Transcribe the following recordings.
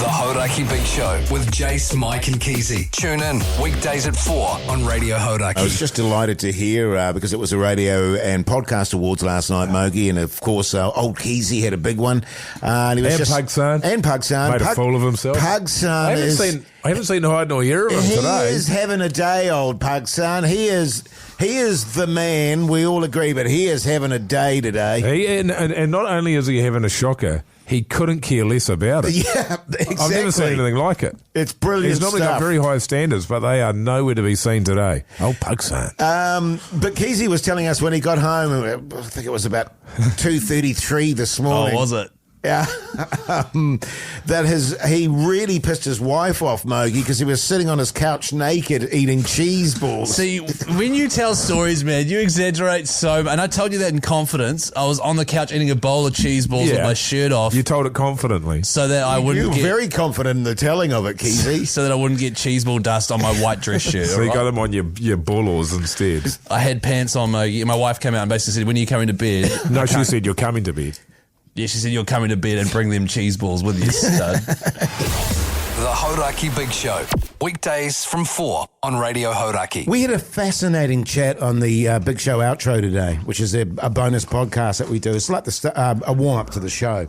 The Hauraki Big Show with Jace, Mike and Keyzie. Tune in weekdays at 4 on Radio Hauraki. I was just delighted to hear, because it was the Radio and Podcast Awards last night, Mogi, and of course, old Keyzie had a big one. And Pugson. And Pugson. Made a fool of himself. Pugson I haven't seen hide nor hear of him today. He is having a day, old Pugson. He is the man, we all agree, but he is having a day today. And not only is he having a shocker, he couldn't care less about it. Yeah, exactly. I've never seen anything like it. It's brilliant. He's normally got very high standards, but they are nowhere to be seen today. Oh, Pugson. But Keyzie was telling us when he got home, I think it was about 2:33 this morning. Oh, was it? Yeah, he really pissed his wife off, Mogi, because he was sitting on his couch naked eating cheese balls. See, when you tell stories, man, you exaggerate so much. And I told you that in confidence. I was on the couch eating a bowl of cheese balls with my shirt off. You told it confidently. So that I wouldn't get... You were very confident in the telling of it, Keyzie. So that I wouldn't get cheese ball dust on my white dress shirt. So you got them on your bulls instead. I had pants on, Mogi. My wife came out and basically said, when are you coming to bed? No, she said, you're coming to bed. Yeah, she said, you're coming to bed and bring them cheese balls with you, stud. The Hauraki Big Show. Weekdays from 4 on Radio Hauraki. We had a fascinating chat on the Big Show outro today, which is a bonus podcast that we do. It's like a warm-up to the show.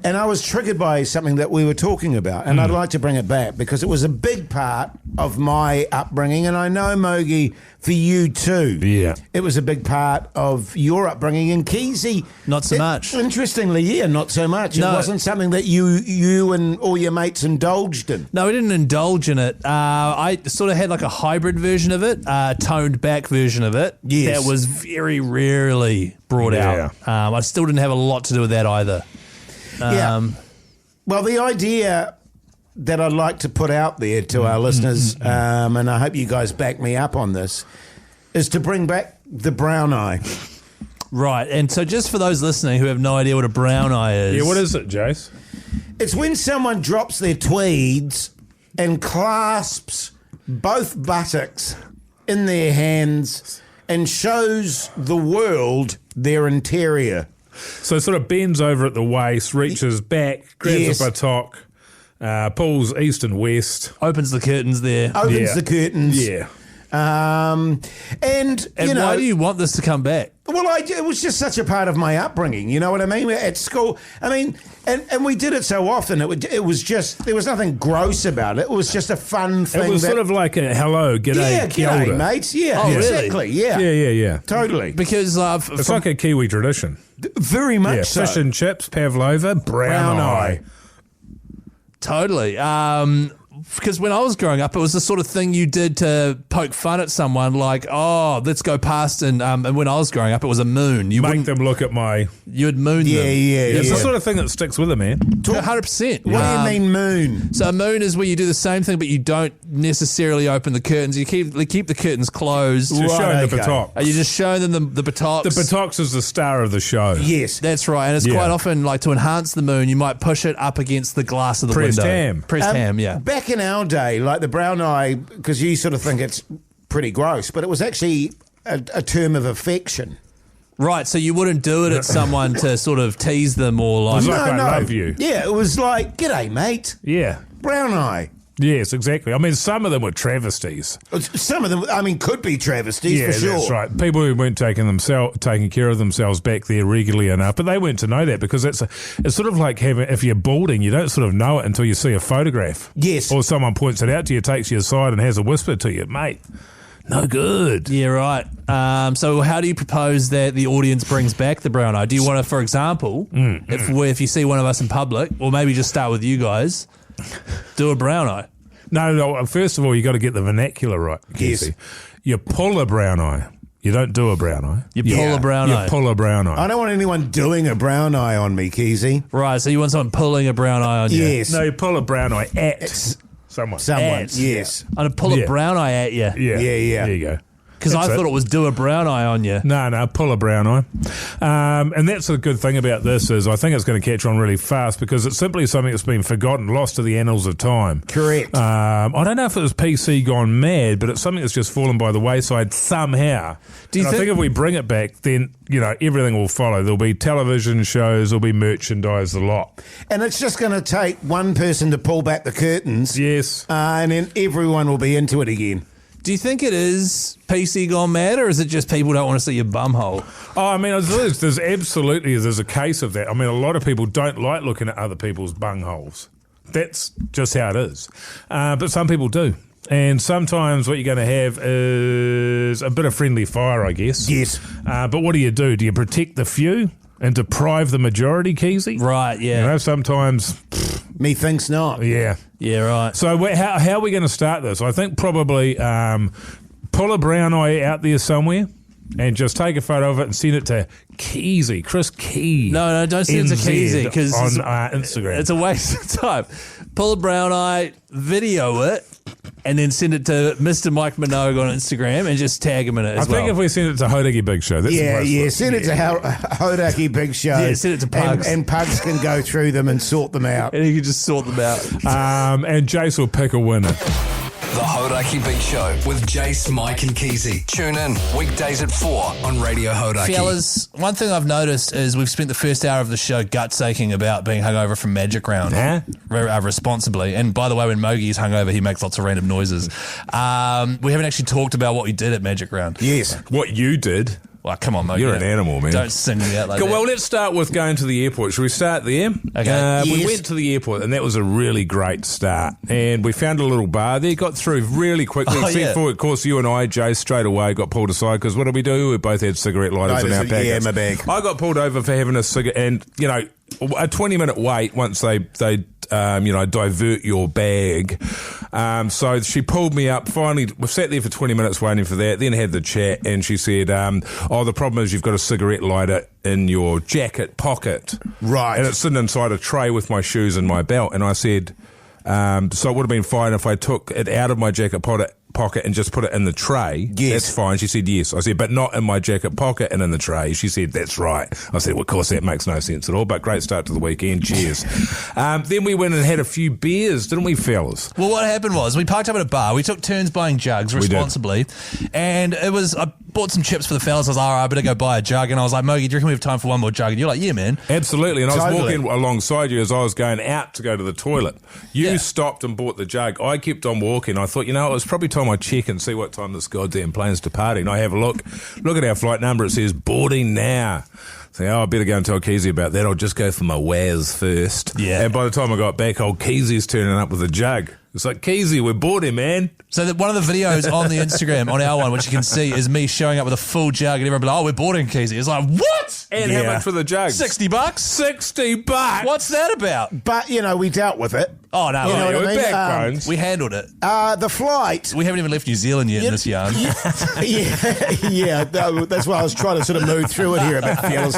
And I was triggered by something that we were talking about, and I'd like to bring it back because it was a big part of my upbringing, and I know, Mogi, for you too. Yeah. It was a big part of your upbringing, and Keyzie... Not so much. Interestingly, yeah, not so much. No. It wasn't something that you and all your mates indulged in. No, we didn't indulge in it. I sort of had like a hybrid version of it, toned back version of it. Yes. That was very rarely brought out. I still didn't have a lot to do with that either. Well, the idea that I'd like to put out there to our listeners, and I hope you guys back me up on this, is to bring back the brown eye. Right, and so just for those listening who have no idea what a brown eye is... Yeah, what is it, Jace? It's when someone drops their tweeds and clasps both buttocks in their hands and shows the world their interior. So it sort of bends over at the waist, reaches back, grabs a buttock, pulls east and west. Opens the curtains there. Opens the curtains. Yeah. And you know, why do you want this to come back? Well, it was just such a part of my upbringing, you know what I mean? At school, I mean, and we did it so often, it was just, there was nothing gross about it. It was just a fun thing. It was sort of like a hello, g'day, kia ora. G'day, mates. Yeah, oh, exactly, really? Yeah. Totally. Because it's like a Kiwi tradition. Very much so. Fish and chips, pavlova, brown eye. Totally. Because when I was growing up, it was the sort of thing you did to poke fun at someone, like, oh, let's go past, and when I was growing up, it was a moon. You make them look at my... You would moon them. Yeah. It's the sort of thing that sticks with a man. 100%. What do you mean moon? So a moon is where you do the same thing, but you don't necessarily open the curtains. You keep the curtains closed. You're showing the buttocks. Are you just showing them the buttocks? The buttocks is the star of the show. Yes. That's right. And it's quite often, like, to enhance the moon, you might push it up against the glass of the window. Pressed ham, yeah. Back in our day, like the brown eye, because you sort of think it's pretty gross, but it was actually a term of affection. Right, so you wouldn't do it at someone to sort of tease them or like... It was like, I love you. Yeah, it was like, g'day, mate. Yeah. Brown eye. Yes, exactly. I mean, some of them were travesties. Some of them, I mean, could be travesties for sure. Yeah, that's right. People who weren't taking care of themselves back there regularly enough, but they weren't to know that because it's sort of like if you're balding, you don't sort of know it until you see a photograph. Yes. Or someone points it out to you, takes you aside and has a whisper to you, mate. No good. Yeah, right. So how do you propose that the audience brings back the brown eye? Do you want to, for example, if you see one of us in public, or maybe just start with you guys, do a brown eye? No, first of all, you got to get the vernacular right. Yes. You pull a brown eye. You don't do a brown eye. You pull a brown eye. You pull a brown eye. I don't want anyone doing a brown eye on me, Keyzie. Right, so you want someone pulling a brown eye on you? Yes. No, you pull a brown eye at someone. Yes. I'm going to pull a brown eye at you. Yeah. Yeah. There you go. Because I thought it was do a brown eye on you. No, pull a brown eye. And that's the good thing about this is I think it's going to catch on really fast because it's simply something that's been forgotten, lost to the annals of time. Correct. I don't know if it was PC gone mad, but it's something that's just fallen by the wayside somehow. I think if we bring it back, then, everything will follow. There'll be television shows, there'll be merchandise, a lot. And it's just going to take one person to pull back the curtains. Yes. And then everyone will be into it again. Do you think it is PC gone mad, or is it just people don't want to see your bumhole? Oh, I mean, there's absolutely a case of that. I mean, a lot of people don't like looking at other people's bungholes. That's just how it is. But some people do. And sometimes what you're going to have is a bit of friendly fire, I guess. Yes. But what do? Do you protect the few and deprive the majority, Keyzie? Right, yeah. Sometimes... Methinks not. Yeah. Yeah, right. So how are we going to start this? I think probably pull a brown eye out there somewhere and just take a photo of it and send it to Keyzie, Chris Key. No, don't send it to Keyzie because on Instagram. It's a waste of time. Pull a brown eye, video it, and then send it to Mr. Mike Minogue on Instagram and just tag him in it as well. I think if we send it to Hoytey Big Show, that's send it to Hauraki Big Show. Yeah, send it to Pugs. And Pugs can go through them and sort them out. And he can just sort them out. And Jace will pick a winner. The Hauraki Big Show with Jace, Mike and Keyzie. Tune in weekdays at 4 on Radio Hauraki. Fellas, one thing I've noticed is we've spent the first hour of the show gut-saking about being hungover from Magic Round. Responsibly. And by the way, when Mogi is hungover, he makes lots of random noises. We haven't actually talked about what we did at Magic Round. Yes. What you did. Well, come on, Mogi. You're an animal, man. Don't sing me out like that. Well, let's start with going to the airport. Should we start there? Okay. We went to the airport, and that was a really great start. And we found a little bar there, got through really quickly, for, of course, you and I, Jay, straight away got pulled aside, because what did we do? We both had cigarette lighters in our pockets. Yeah, my bag. I got pulled over for having a cigarette, and, a 20-minute wait once they divert your bag. So she pulled me up. Finally, we sat there for 20 minutes waiting for that, then had the chat, and she said, the problem is you've got a cigarette lighter in your jacket pocket. Right. And it's sitting inside a tray with my shoes and my belt. And I said, so it would have been fine if I took it out of my jacket pocket and just put it in the tray. Yes. That's fine. She said, yes. I said, but not in my jacket pocket and in the tray. She said, that's right. I said, well, of course, that makes no sense at all, but great start to the weekend. Cheers. Then we went and had a few beers, didn't we, fellas? Well, what happened was we parked up at a bar. We took turns buying jugs responsibly. And I bought some chips for the fellas. I was like, all right, I better go buy a jug. And I was like, Mogi, do you reckon we have time for one more jug? And you're like, yeah, man. Absolutely. And I was Totally. walking alongside you as I was going out to go to the toilet. You stopped and bought the jug. I kept on walking. I thought, it was probably time I check and see what time this goddamn plane's departing. I have a look at our flight number. It says boarding now. So, I better go and tell Keyzie about that. I'll just go for my Waz first. Yeah. And by the time I got back, old Keizie's turning up with a jug. It's like, Keyzie, we're boarding, man. So that one of the videos on the Instagram, on our one, which you can see, is me showing up with a full jug, and everyone be like, we're boarding Keyzie. It's like, what? And how much for the jug? $60. $60. What's that about? But, we dealt with it. Oh, no. You know what I mean? Backbones. We handled it. The flight. We haven't even left New Zealand yet in this yarn. That's why I was trying to sort of move through it here a bit, fellas.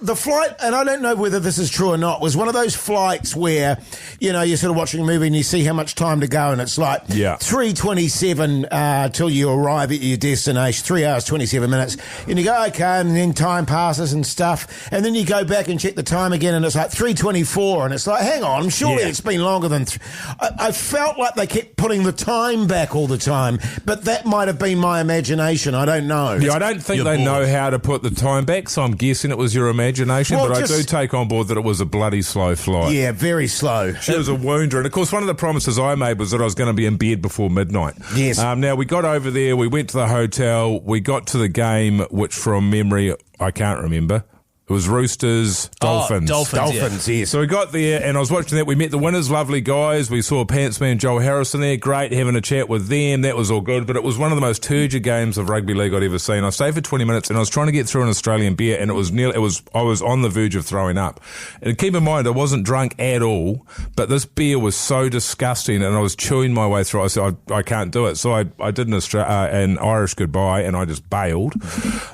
The flight, and I don't know whether this is true or not, was one of those flights where, you're sort of watching a movie and you see how much time to go, and it's like 3:27 till you arrive at your destination, 3 hours, 27 minutes. And you go, okay, and then time passes and stuff. And then you go back and check the time again, and it's like 3:24, and it's like, hang on, surely it's been longer than... I felt like they kept putting the time back all the time, but that might have been my imagination. I don't know. Yeah, I don't think they know how to put the time back, so I'm guessing it was your imagination, Well, but I do take on board that it was a bloody slow flight. Yeah, very slow. She was a wounder, and of course one of the promises I made was that I was going to be in bed before midnight. Yes. Now we got over there, we went to the hotel, we got to the game, which from memory I can't remember. It was Roosters, Dolphins. Dolphins, yes. So we got there, and I was watching that. We met the winners, lovely guys. We saw Pantsman Joel Harrison there. Great, having a chat with them. That was all good. But it was one of the most turgid games of rugby league I'd ever seen. I stayed for 20 minutes, and I was trying to get through an Australian beer, and I was on the verge of throwing up. And keep in mind, I wasn't drunk at all, but this beer was so disgusting, and I was chewing my way through it. I said, I can't do it. So I did an Irish goodbye, and I just bailed.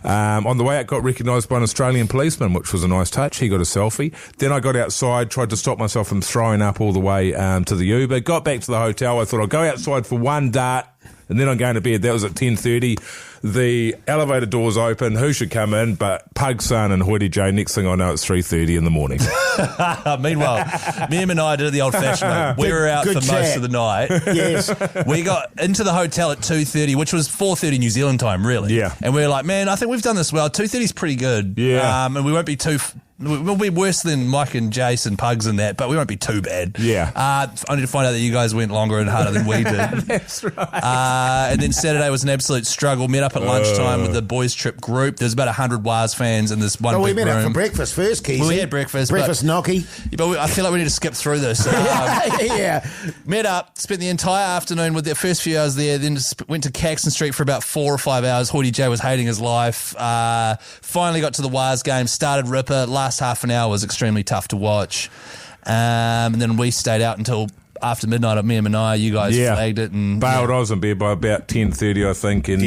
On the way out, got recognised by an Australian policeman, which was a nice touch. He got a selfie. Then I got outside, tried to stop myself from throwing up all the way to the Uber. Got back to the hotel. I thought I'll go outside for one dart And then I'm going to bed. That was at 10:30. The elevator doors open. Who should come in but Pug's son and Hoytey J. Next thing I know, it's 3:30 in the morning. Meanwhile, me and Minogue did it the old-fashioned way. We were out for most of the night. Yes. We got into the hotel at 2:30, which was 4:30 New Zealand time, really. Yeah. And we were like, man, I think we've done this well. 2:30 is pretty good. Yeah. And we won't be too... We'll be worse than Mike and Jason Pugs and that, but we won't be too bad. Yeah. Only to find out that you guys went longer and harder than we did. That's right. And then Saturday was an absolute struggle. Met up at lunchtime with the boys trip group. There's about 100 Waz fans in this one big we met room. up for breakfast first, Keyzie. Well, we had breakfast. Breakfast gnocchi. But I feel like we need to skip through this. Yeah. Met up, spent the entire afternoon with the first few hours there, then went to Caxton Street for about 4 or 5 hours. Hoytey J was hating his life. Finally got to the Waz game, started Ripper. Last half an hour was extremely tough to watch. And then we stayed out until after midnight. Me and Minogue, you guys flagged it. And bailed. I was in bed by about 10:30, I think. And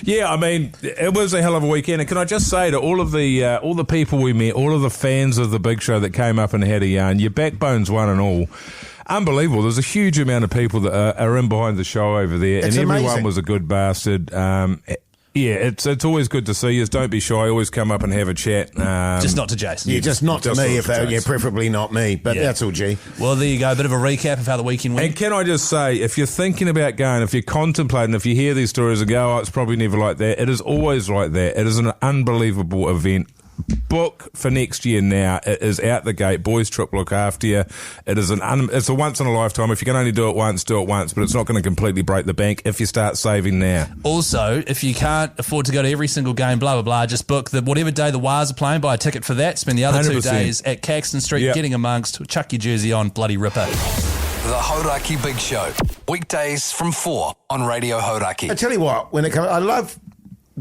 yeah, I mean, it was a hell of a weekend. And can I just say to all the people we met, all of the fans of the big show that came up and had a yarn, your backbones one and all. Unbelievable. There's a huge amount of people that are in behind the show over there. It's and amazing. Everyone was a good bastard. Yeah, it's always good to see you. Don't be shy. Always come up and have a chat. just not to Jason. Yeah, just not to me, preferably not me. But that's all, G. Well, there you go. A bit of a recap of how the weekend went. And can I just say, if you're thinking about going, if you're contemplating, if you hear these stories and go, oh, it's probably never like that, it is always like that. It is an unbelievable event. Book for next year now. It is out the gate. Boys trip look after you. It is it's a once in a lifetime. If you can only do it once, but it's not going to completely break the bank if you start saving now. Also, if you can't afford to go to every single game, blah, blah, blah, just book whatever day the Waz are playing, buy a ticket for that, spend the other 2 100%. days at Caxton Street getting amongst, chuck your jersey on, bloody Ripper. The Hauraki Big Show. Weekdays from 4 on Radio Hauraki. I tell you what, I love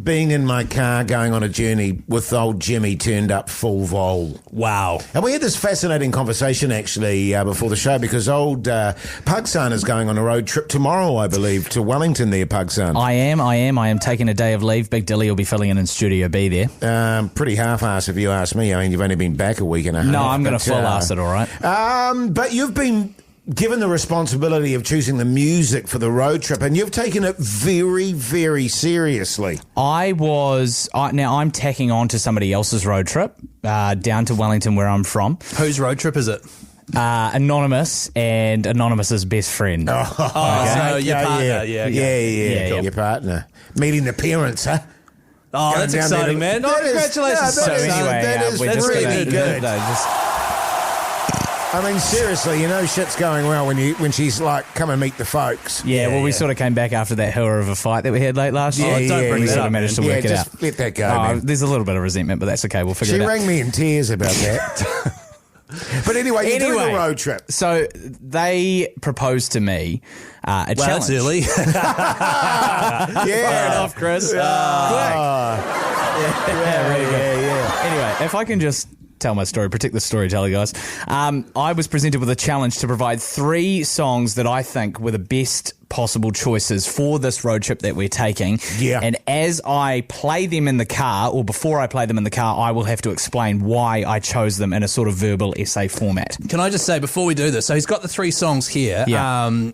being in my car going on a journey with old Jimmy turned up full vol. Wow. And we had this fascinating conversation actually before the show because old Pugson is going on a road trip tomorrow, I believe, to Wellington there, Pugson. I am taking a day of leave. Big Dilly will be filling in Studio B there. Pretty half-assed if you ask me. I mean, you've only been back a week and a half. No, I'm going to full-ass it, all right. But you've been given the responsibility of choosing the music for the road trip, and you've taken it very, very seriously. Now I'm tacking on to somebody else's road trip down to Wellington, where I'm from. Whose road trip is it? Anonymous and Anonymous's best friend. So your partner. Yeah. Your partner. Meeting the parents, huh? Oh, that's exciting, man. Congratulations. We're just really gonna, good. I mean, seriously, shit's going well when she's like, come and meet the folks. Yeah, well, we sort of came back after that hooer of a fight that we had late last year. Don't bring we that sort up, of managed to man. work it out. Just let that go, man. There's a little bit of resentment, but that's okay. We'll figure it out. She rang me in tears about that. But anyway, you're doing a road trip. So they proposed to me a challenge. That's early. Fair enough, Chris. Quick. Really good. Anyway, if I can just tell my story, protect the storyteller, guys. I was presented with a challenge to provide 3 songs that I think were the best possible choices for this road trip that we're taking. Yeah. And as I play them in the car, or before I play them in the car, I will have to explain why I chose them in a sort of verbal essay format. Can I just say, before we do this, so he's got the 3 songs here. Yeah.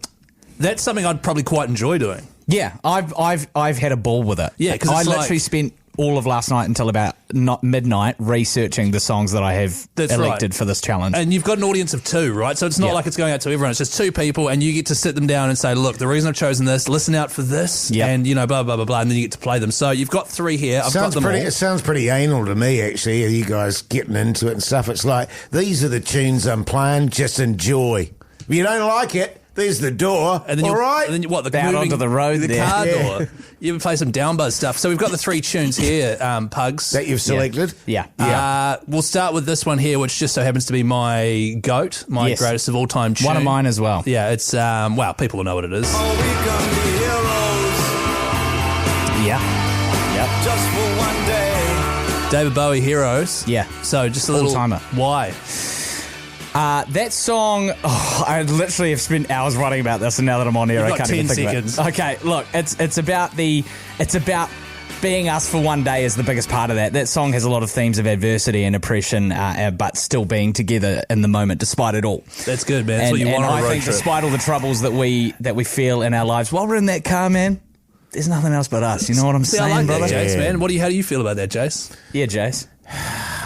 That's something I'd probably quite enjoy doing. Yeah, I've had a ball with it. Yeah, because I literally spent all of last night until about midnight researching the songs that I have elected for this challenge. And you've got an audience of 2, right? So it's not like it's going out to everyone. It's just 2 people, and you get to sit them down and say, look, the reason I've chosen this, listen out for this, and, blah, blah, blah, blah, and then you get to play them. So you've got 3 here. I've got them all. It sounds pretty anal to me, actually, you guys getting into it and stuff. It's like, these are the tunes I'm playing, just enjoy. If you don't like it, there's the door. And then all right. And then down onto the road, the car door. You ever play some downbuzz stuff? So we've got the 3 tunes here, Pugs, that you've selected. Yeah. We'll start with this one here, which just so happens to be my GOAT, my greatest of all time tune. One of mine as well. Yeah, it's people will know what it is. Oh, we can be heroes. Yeah. Yep. Just for one day. David Bowie, Heroes. Yeah. So just a little All-timer. Why? That song, I literally have spent hours writing about this, and now that I'm on air, I can't even think of it. seconds. Okay, look, it's about being us for one day is the biggest part of that. That song has a lot of themes of adversity and oppression, but still being together in the moment despite it all. That's good, man. That's what you want on a road I think trip. despite all the troubles that we feel in our lives while we're in that car, man, there's nothing else but us. You know what I'm saying, I like brother? that, Jace, man. How do you feel about that, Jace? Yeah, Jace.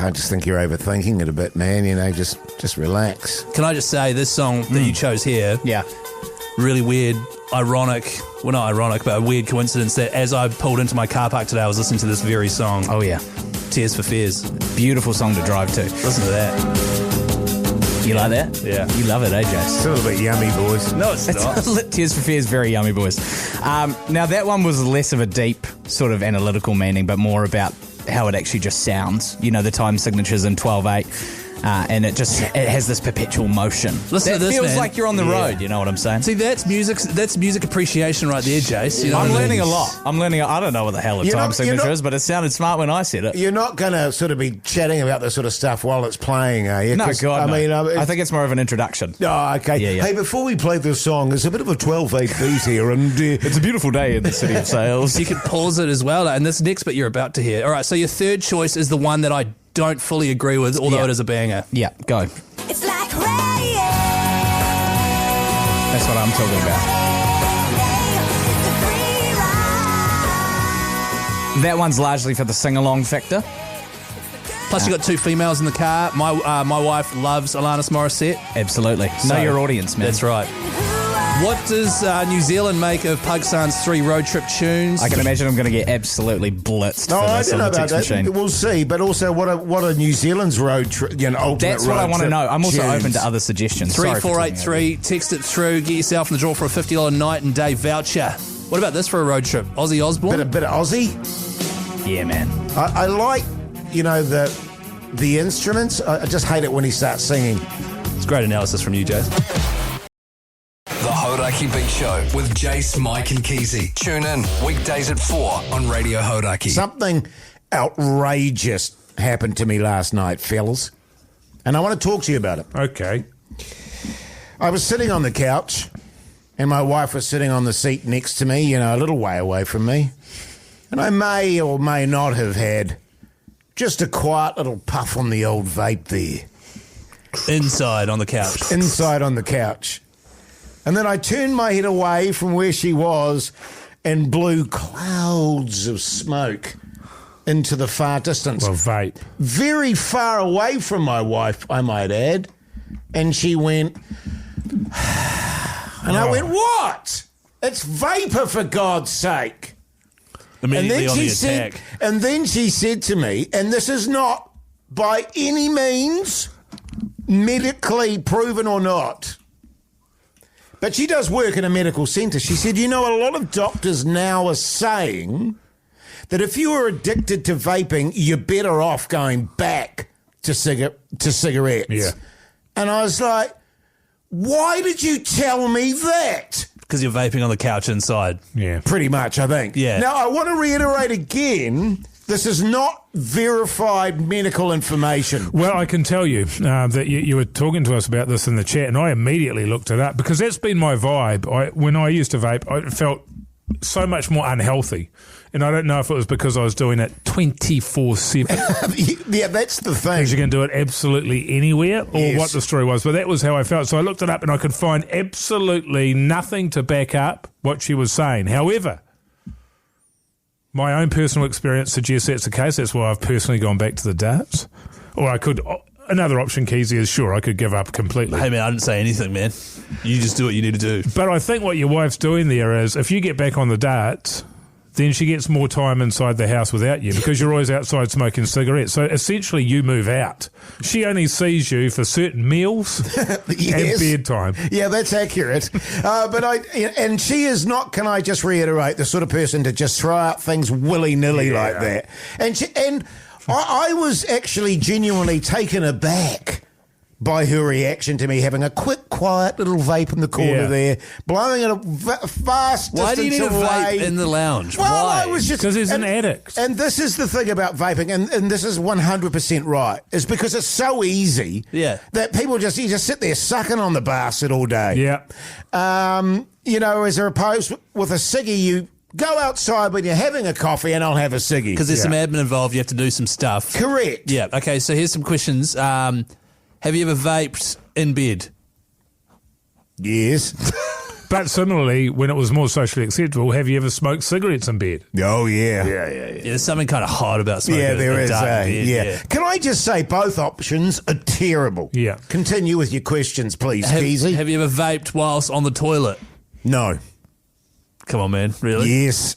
I just think you're overthinking it a bit, man. You know, just relax. Can I just say, this song that you chose here, Yeah. really weird, ironic, well, not ironic, but a weird coincidence that as I pulled into my car park today, I was listening to this very song. Oh, yeah. Tears for Fears. Beautiful song to drive to. Listen to that. You like that? Yeah. You love it, eh, Jace? It's a little bit yummy, boys. No, it's not. Tears for Fears, very yummy, boys. Now, that one was less of a deep sort of analytical meaning, but more about how it actually just sounds. You know, the time signatures in 12/8. And it has this perpetual motion. Listen to this, feels man. like you're on the road, you know what I'm saying? See, that's music appreciation right there, Jace. You know I'm what I learning mean? a lot. I don't know what the hell a You're time not- signature you're not- is, but it sounded smart when I said it. You're not going to sort of be chatting about this sort of stuff while it's playing, are you? No, 'Cause, God, no. I I think it's more of an introduction. Oh, okay. Yeah, yeah. Hey, before we play this song, there's a bit of a 12/8 beat here, and It's a beautiful day in the city of sales. You can pause it as well, and this next bit you're about to hear. All right, so your third choice is the one that I don't fully agree with, although Yeah. it is a banger. Yeah, go. It's like rain. That's what I'm talking about. It's a free ride. That one's largely for the sing-along factor. Plus, you got two females in the car. My wife loves Alanis Morissette. Absolutely. So- Know your audience, man. That's right. What does New Zealand make of Pugsan's 3 road trip tunes? I can imagine I'm going to get absolutely blitzed no, for I this don't on know the about text that. machine. We'll see. But also, what are New Zealand's road trip? Ultimate That's what I road want to trip know. I'm also tunes? open to other suggestions. Sorry for taking 3483, text it through, get yourself in the draw for a $50 night and day voucher. What about this for a road trip? Ozzy Osbourne? Bit of Aussie. over. Yeah, man. I like, the instruments. I just hate it when he starts singing. It's great analysis from you, Jace. The Hauraki Big Show with Jace, Mike and Keyzie. Tune in weekdays at 4 on Radio Hauraki. Something outrageous happened to me last night, fellas, and I want to talk to you about it. Okay. I was sitting on the couch, and my wife was sitting on the seat next to me, a little way away from me, and I may or may not have had just a quiet little puff on the old vape there, Inside on the couch. inside on the couch. And then I turned my head away from where she was and blew clouds of smoke into the far distance. Well, vape. Very far away from my wife, I might add. And she went, and I went, what? It's vapor, for God's sake. Immediately on the attack. And then she said to me, and this is not by any means medically proven or not, but she does work in a medical centre. She said, a lot of doctors now are saying that if you are addicted to vaping, you're better off going back to cigarettes. Yeah. And I was like, why did you tell me that? Because you're vaping on the couch inside. Yeah. Pretty much, I think. Yeah. Now, I want to reiterate again, this is not verified medical information. Well, I can tell you that you were talking to us about this in the chat, and I immediately looked it up because that's been my vibe. When I used to vape, I felt so much more unhealthy. And I don't know if it was because I was doing it 24/7. Yeah, that's the thing. Because you can do it absolutely anywhere, or Yes. what the story was. But that was how I felt. So I looked it up and I could find absolutely nothing to back up what she was saying. However, my own personal experience suggests that's the case. That's why I've personally gone back to the darts. Or I could... Another option, Keyzie, is sure, I could give up completely. Hey, man, I didn't say anything, man. You just do what you need to do. But I think what your wife's doing there is, if you get back on the darts, then she gets more time inside the house without you because you're always outside smoking cigarettes. So essentially you move out. She only sees you for certain meals Yes. and bedtime. Yeah, that's accurate. And she is not, can I just reiterate, the sort of person to just throw out things willy-nilly like that. And I was actually genuinely taken aback by her reaction to me having a quick, quiet little vape in the corner there, blowing it a fast distance away. Why do you need a vape in the lounge? Well, Why? I was just... Because he's an addict. And this is the thing about vaping, and this is 100% right, is because it's so easy that people you just sit there sucking on the bastard all day. Yeah. As opposed with a ciggy, you Go outside when you're having a coffee and I'll have a ciggy. Because there's some admin involved. You have to do some stuff. Correct. Yeah. Okay, so here's some questions. Have you ever vaped in bed? Yes. But similarly, when it was more socially acceptable, have you ever smoked cigarettes in bed? Oh, yeah. Yeah, there's something kind of hot about smoking. Yeah, there is. Bed, Yeah. Can I just say both options are terrible? Yeah. Continue with your questions, please, Keyzie. Have you ever vaped whilst on the toilet? No. Come on, man. Really? Yes.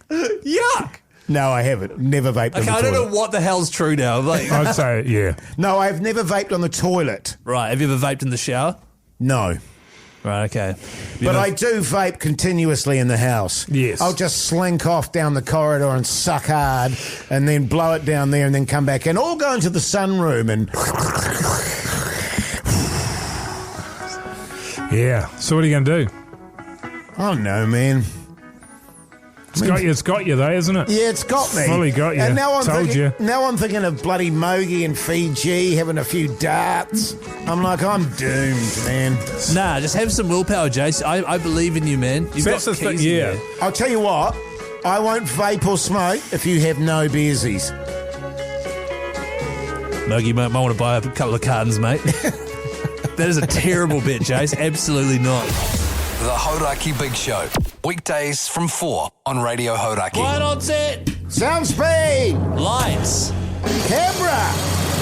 Yuck. No, I haven't. Never vaped on Okay, the I toilet. don't know what the hell's true now. Like, I'd say, yeah. No, I've never vaped on the toilet. right. Have you ever vaped in the shower? No. Right. Okay. But I do vape continuously in the house. Yes. I'll just slink off down the corridor and suck hard and then blow it down there and then come back in. Or go into the sunroom and... Yeah. So what are you going to do? Oh, no, man. It's got you though, isn't it? Yeah, it's got me. Fully got you. And now I'm Told thinking, you. Now I'm thinking of bloody Mogi and Fiji having a few darts. I'm like, I'm doomed, man. Nah, just have some willpower, Jace. I believe in you, man. You've That's got the thing, keys in yeah. there. I'll tell you what, I won't vape or smoke if you have no beersies. Mogi might want to buy a couple of cartons, mate. That is a terrible bet, Jace. Absolutely not. The Hauraki Big Show. Weekdays from 4 on Radio Hauraki. Quiet on set. Sound speed! Lights. Camera!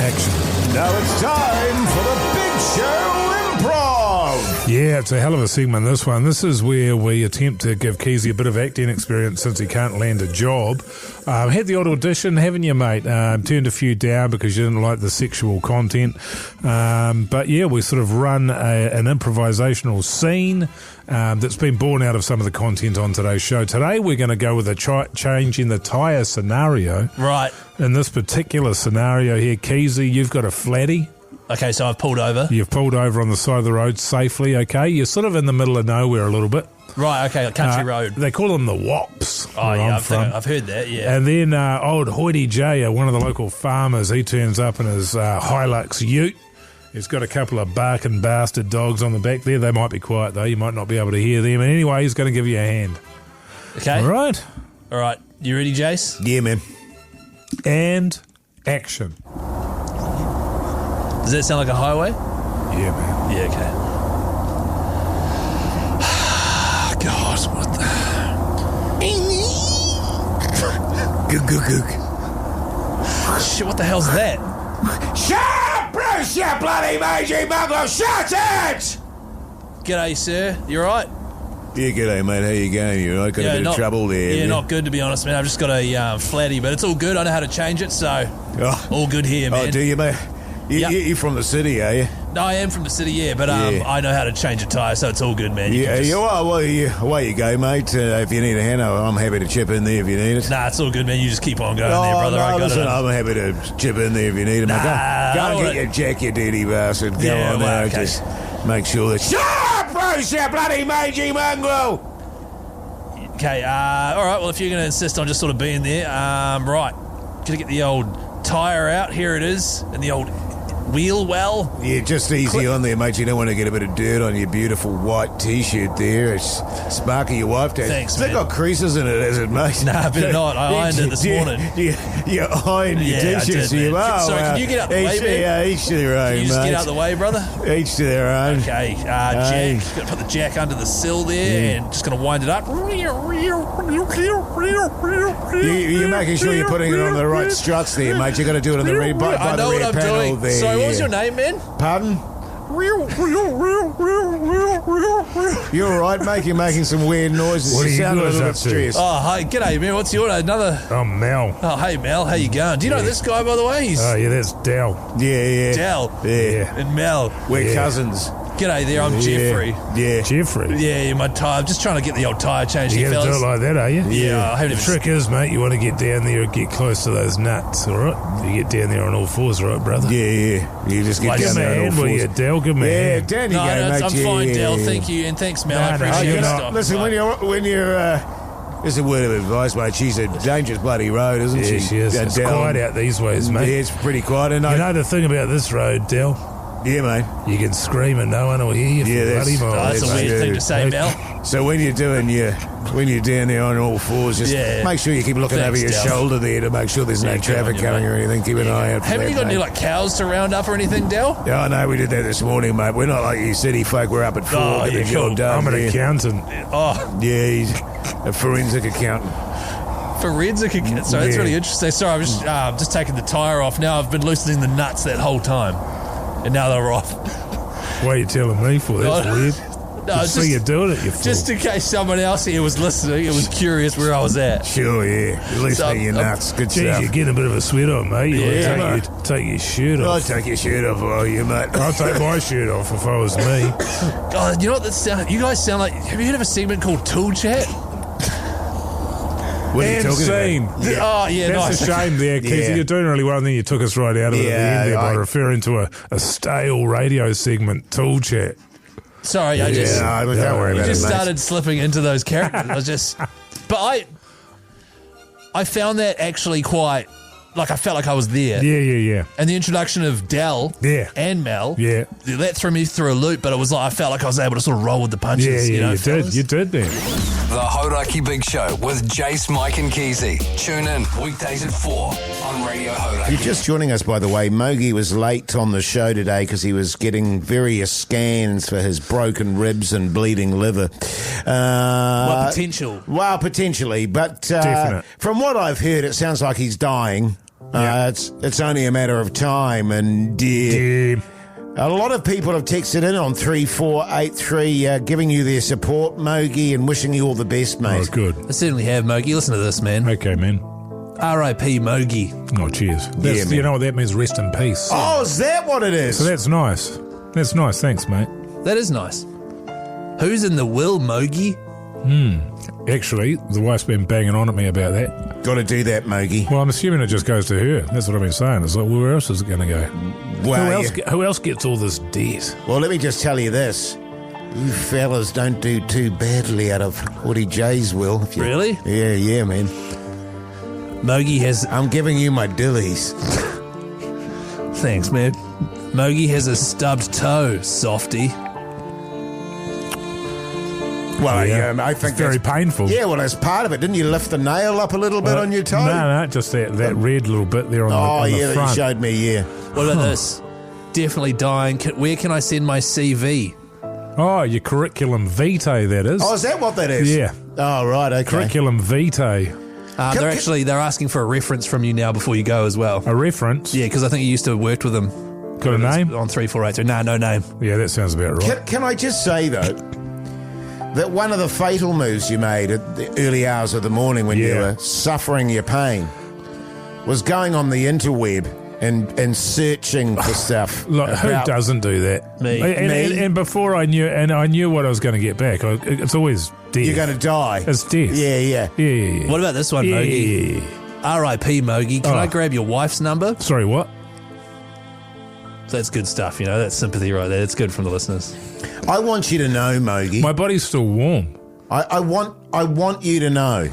Action. Now it's time for the Big Show Improv! Yeah, it's a hell of a segment, this one. This is where we attempt to give Keyzie a bit of acting experience since he can't land a job. Had the odd audition, haven't you, mate? Turned a few down because you didn't like the sexual content. But yeah, we sort of run an improvisational scene that's been born out of some of the content on today's show. Today we're going to go with a change in the tyre scenario. Right. In this particular scenario here, Keyzie, you've got a flatty. Okay, so I've pulled over. You've pulled over on the side of the road safely, okay? You're sort of in the middle of nowhere a little bit. Right, okay, country road. They call them the WOPs. Oh, where yeah, I'm I've from. heard that, yeah. And then old Hoytey J, one of the local farmers, he turns up in his Hilux ute. He's got a couple of barking bastard dogs on the back there. They might be quiet, though. You might not be able to hear them. And anyway, he's going to give you a hand. Okay. All right? All right. You ready, Jace? Yeah, man. And action. Does that sound like a highway? Yeah, man. Yeah, okay. God, what the... Gook, gook, gook. Shit, what the hell's that? Shut up, Bruce, you bloody mangy mongrel! Shut it! G'day, sir. You all right? Yeah, g'day, mate. How you going? You all right? Got a bit of trouble there. Yeah, have you? not good, to be honest, man. I've just got a flatty, but it's all good. I know how to change it, so all good here, man. Oh, do you, mate? Yep. You're from the city, are you? No, I am from the city, yeah, but Yeah. I know how to change a tyre, so it's all good, man. Yeah, away you go, mate. If you need a hand, I'm happy to chip in there if you need it. Nah, it's all good, man. You just keep on going there, brother. I got listen, it. I'm happy to chip in there if you need it. Nah, Go I and don't get your jack, you dirty bastard. Go Yeah, on well, now. okay. Just make sure that... Shut up, Bruce, you bloody mangy mongrel! Okay, all right, well, if you're going to insist on just sort of being there, right. Gonna get the old tyre out. Here it is. And the old wheel well. Yeah, just easy on there, mate. You don't want to get a bit of dirt on your beautiful white T-shirt there. It's Sparky, your wife. Thanks, Has it man. got creases in it, has it, mate? Nah, better not. I ironed it this morning. You ironed your Yeah, I T-shirts. did, man. Oh, Sorry, can you get out the way, man? Yeah, each to their own, Can you just mate. get out the way, brother? Each to their own. Okay, jack. Got to put the jack under the sill there and just going to wind it up. You're making sure you're putting it on the right struts there, mate. You got to do it on the rear, by I the know rear what I'm panel doing. there. Sorry, what was yeah. your name, man? Pardon? You're all right, mate. You're making some weird noises. What are you sound a guys little up bit to? stressed. Oh, hey, g'day, man. What's your name? Another... Oh, Mel. Oh, hey, Mel. How you going? Do you know this guy, by the way? He's Oh, yeah, that's Dal. Yeah. Dal Yeah. and Mel. We're cousins. G'day there, I'm Jeffrey. Yeah. Jeffrey. Yeah, my tyre. I'm just trying to get the old tyre changed You here, got to do fellas. it like that, are you? Yeah, I haven't The even... trick is, mate, you want to get down there and get close to those nuts, all right? You get down there on all fours, all right, brother? Yeah. You just get Like, down Give me there a on all hand, will fours. you, Dal? Give me a Yeah, hand. down you No, go, no, mate. I'm fine, Dale. Thank you, and thanks, Mel. I No, no, appreciate you're your not. stuff. Listen, when you're this is a word of advice, mate. She's a dangerous bloody road, isn't Yeah, she? she is. It's Dal. quiet out these ways, mate. Yeah, it's pretty quiet. And You know the thing about this road, Dal? Yeah, mate. You can scream and no one will hear you. Yeah, for that's- bloody miles. That's a weird thing to say, Mel. So when you're doing when you're down there on all fours, just Yeah. make sure you keep looking Thanks, over your Del. shoulder there to make sure there's no Yeah, good traffic on you, coming mate. or anything. Keep an eye out for Haven't that, you got any mate. like cows to round up or anything, Del? Yeah, I know we did that this morning, mate. We're not like you city folk. We're up at 4 Oh, getting yeah, the job cool. done. I'm an yeah. accountant. Oh, Yeah, he's a forensic accountant. forensic. So that's Yeah. really interesting. Sorry, I'm just taking the tyre off. Now I've been loosening the nuts that whole time, and now they're off. What are you telling me for? That's No, weird. No, So you're doing it, you fool. just in case someone else here was listening, it was curious where I was at. Sure, yeah. At least So, your nuts. Good Geez, stuff. you're getting a bit of a sweat on, mate. You Yeah, want mate. to take your shirt I'll off. take your shirt off for you, mate. I'll take my shirt off if I was me. God, you know what that sound? You guys sound like. Have you heard of a segment called Tool Chat? What are you And talking scene. about? Oh yeah, That's nice. a shame there, Keyzie. Yeah. You're doing really well, and then you took us right out of it at the Yeah, end there by I- referring to a stale radio segment, Tool Chat. Sorry, I just. Yeah, no, don't worry You about just it, mate. started slipping into those characters. I was just, but I found that actually quite, like I felt like I was there. Yeah. And the introduction of Del Yeah. and Mel, Yeah. that threw me through a loop. But it was like I felt like I was able to sort of roll with the punches. Yeah, you know, you did. fellas? You did then. The Hauraki Big Show with Jace, Mike and Keyzie. Tune in weekdays at 4 on Radio If Hauraki. you're just joining us, by the way, Mogi was late on the show today because he was getting various scans for his broken ribs and bleeding liver. Well, potential. Well, potentially, but Definite. from what I've heard, it sounds like he's dying. It's only a matter of time, and Yeah. a lot of people have texted in on 3483 giving you their support, Mogi, and wishing you all the best, Oh, mate. good. I certainly have, Mogi. Listen to this, man. Okay, man. R.I.P. Mogi. Oh, cheers. That's, man. you know what that means? Rest in peace. Oh, is that what it is? So that's nice. That's nice. Thanks, mate. That is nice. Who's in the will, Mogi? Actually, the wife's been banging on at me about that. Got to do that, Mogi. Well, I'm assuming it just goes to her. That's what I've been saying. It's like, well, where else is it going to go? Well, Who else gets all this debt? Well, let me just tell you this. You fellas don't do too badly out of Hoytey J's will. If you- Really? Yeah, man. Mogi has. I'm giving you my dillies. Thanks, man. Mogi has a stubbed toe, softy. Well, Yeah. I think It's very that's- painful. Yeah, well, that's part of it. Didn't you lift the nail up a little bit on your toe? No, just that red little bit there on Oh, the yeah, that you front. showed me, yeah. What about this? Definitely dying. Where can I send my CV? Oh, your curriculum vitae, that is. Oh, is that what that is? Yeah. Oh, right, okay. Curriculum vitae. They're asking for a reference from you now before you go as well. A reference? Yeah, because I think you used to have worked with them. Got a name? On 3483. Nah, no name. Yeah, that sounds about right. Can I just say, though, that one of the fatal moves you made at the early hours of the morning when you Yeah. were suffering your pain was going on the interweb and searching for stuff. Look, who about- doesn't do that? Me. And before I knew what I was going to get back. It's always death. You're going to die. It's death. Yeah. Yeah. What about this one, Mogi? R.I.P. Mogi. Can Oh. I grab your wife's number? Sorry, what? That's good stuff, you know. That's sympathy right there. It's good from the listeners. I want you to know, Mogi. My body's still warm. I want you to know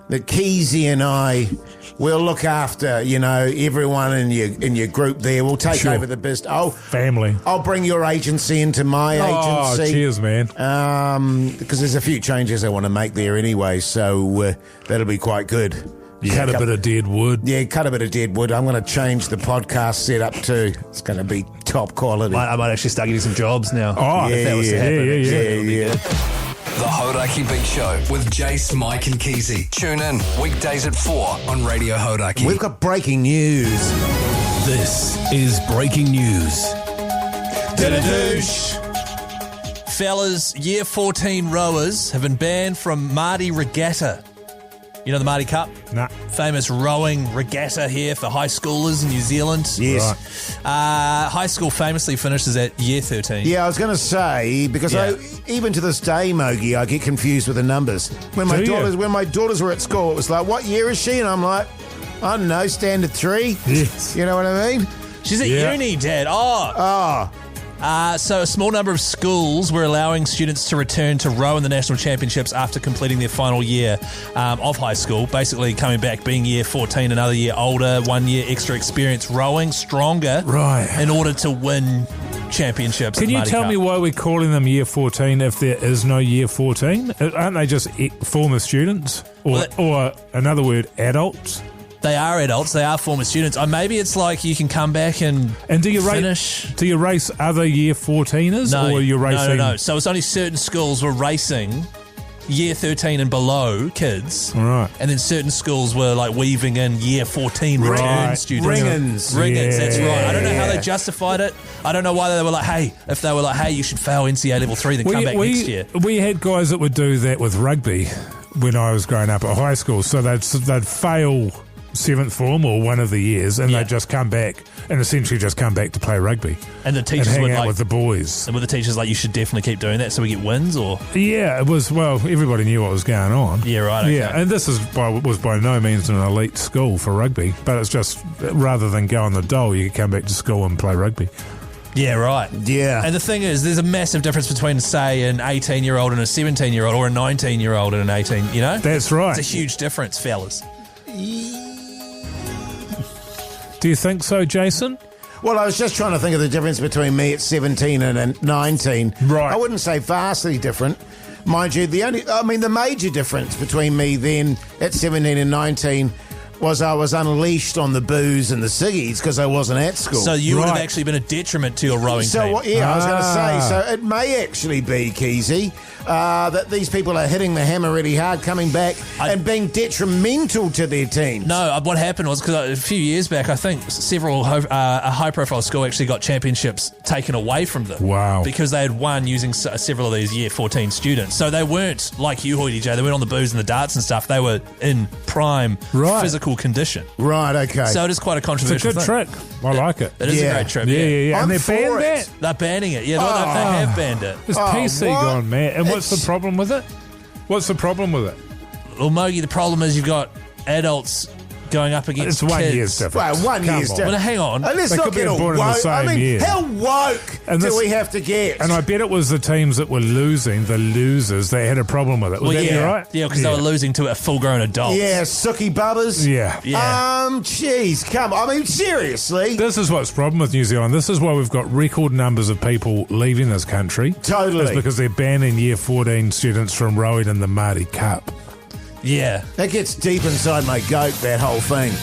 that Keyzie and I will look after, everyone in your group there. We'll take Sure. over the business. Family. I'll bring your agency into my Oh, agency. cheers, man. Because there's a few changes I want to make there anyway, so that'll be quite good. Cut a bit of dead wood. Yeah, cut a bit of dead wood. I'm going to change the podcast setup too. It's going to be top quality. I might actually start getting some jobs now. Oh, if that was to happen. yeah. The Hauraki Big Show with Jace, Mike and Keyzie. Tune in weekdays at 4 on Radio Hauraki. We've got breaking news. This is breaking news. Fellas, year 14 rowers have been banned from Māori Regatta. You know the Māori Cup? Nah. Famous rowing regatta here for high schoolers in New Zealand. Yes. High school famously finishes at year 13. Yeah, I was going to say, because Yeah. even to this day, Mogi, I get confused with the numbers. When my Do you? daughters were at school, it was like, what year is she? And I'm like, I don't know, standard 3. Yes. You know what I mean? She's at Yeah. uni, Dad. Oh, So a small number of schools were allowing students to return to row in the national championships after completing their final year of high school. Basically coming back, being year 14, another year older, 1 year extra experience rowing, stronger, Right. in order to win championships. Can at the you Māori tell Cup. me why we're calling them year 14 if there is no year 14? Aren't they just former students? Or another word, adults? They are adults. They are former students. Maybe it's like you can come back and do you finish. Do you race other year 14ers? Or you're racing? No. So it's only certain schools were racing year 13 and below kids. Right. And then certain schools were like weaving in year 14 return Right. students. Ringans. That's right. I don't know how they Yeah. justified it. I don't know why they were like, hey, if they were like, hey, you should fail NCAA level 3, then come back next year. We had guys that would do that with rugby when I was growing up at high school. So they'd fail 7th form or one of the years, and they'd just come back and essentially just come back to play rugby And the teachers and would hang out like, with the boys. and were the teachers like, you should definitely keep doing that so we get wins, or? Yeah, it was, well, everybody knew what was going on. Yeah, right, okay. Yeah, and this was by no means an elite school for rugby, but it's just, rather than go on the dole, you could come back to school and play rugby. Yeah, right. Yeah. And the thing is, there's a massive difference between, say, an 18-year-old and a 17-year-old, or a 19-year-old and an 18, you know? That's right. It's a huge difference, fellas. Do you think so, Jason? Well, I was just trying to think of the difference between me at 17 and 19. Right. I wouldn't say vastly different. Mind you, the major difference between me then at 17 and 19 was I was unleashed on the booze and the ciggies because I wasn't at school. So you would have Right. actually been a detriment to your rowing So, team. I was going to say, so it may actually be, Keyzie, that these people are hitting the hammer really hard, coming back and being detrimental to their teams. No, what happened was, because a few years back, I think a high-profile school actually got championships taken away from them. Wow. Because they had won using several of these year 14 students. So they weren't like you, Hoytey J. They weren't on the booze and the darts and stuff. They were in prime physical condition. Right, okay. So it is quite a It's a controversial good thing. trick. I like it. It is Yeah. a great trip. Yeah. I'm And they're for banned it. that? They're banning it. Yeah, they have banned it. Is PC what? gone mad? And what's the It's- problem with it? What's the problem with it? Well, Mogi, the problem is you've got adults going up against It's 1 kids. year's difference. Well, 1 Come year's on. difference. Well, hang on. Let's They not could be get all born in the woke. I same mean, year. how woke And do this- we have to get? And I bet it was the teams that were losing, the losers, that had a problem with it. Was Well, that yeah, right? Yeah, because they were losing to a full-grown adult. Yeah, sookie bubbers. Yeah. Jeez, come on. I mean, seriously. This is what's the problem with New Zealand. This is why we've got record numbers of people leaving this country. Totally. It's because they're banning year 14 students from rowing in the Māori Cup. Yeah. That gets deep inside my goat, that whole thing.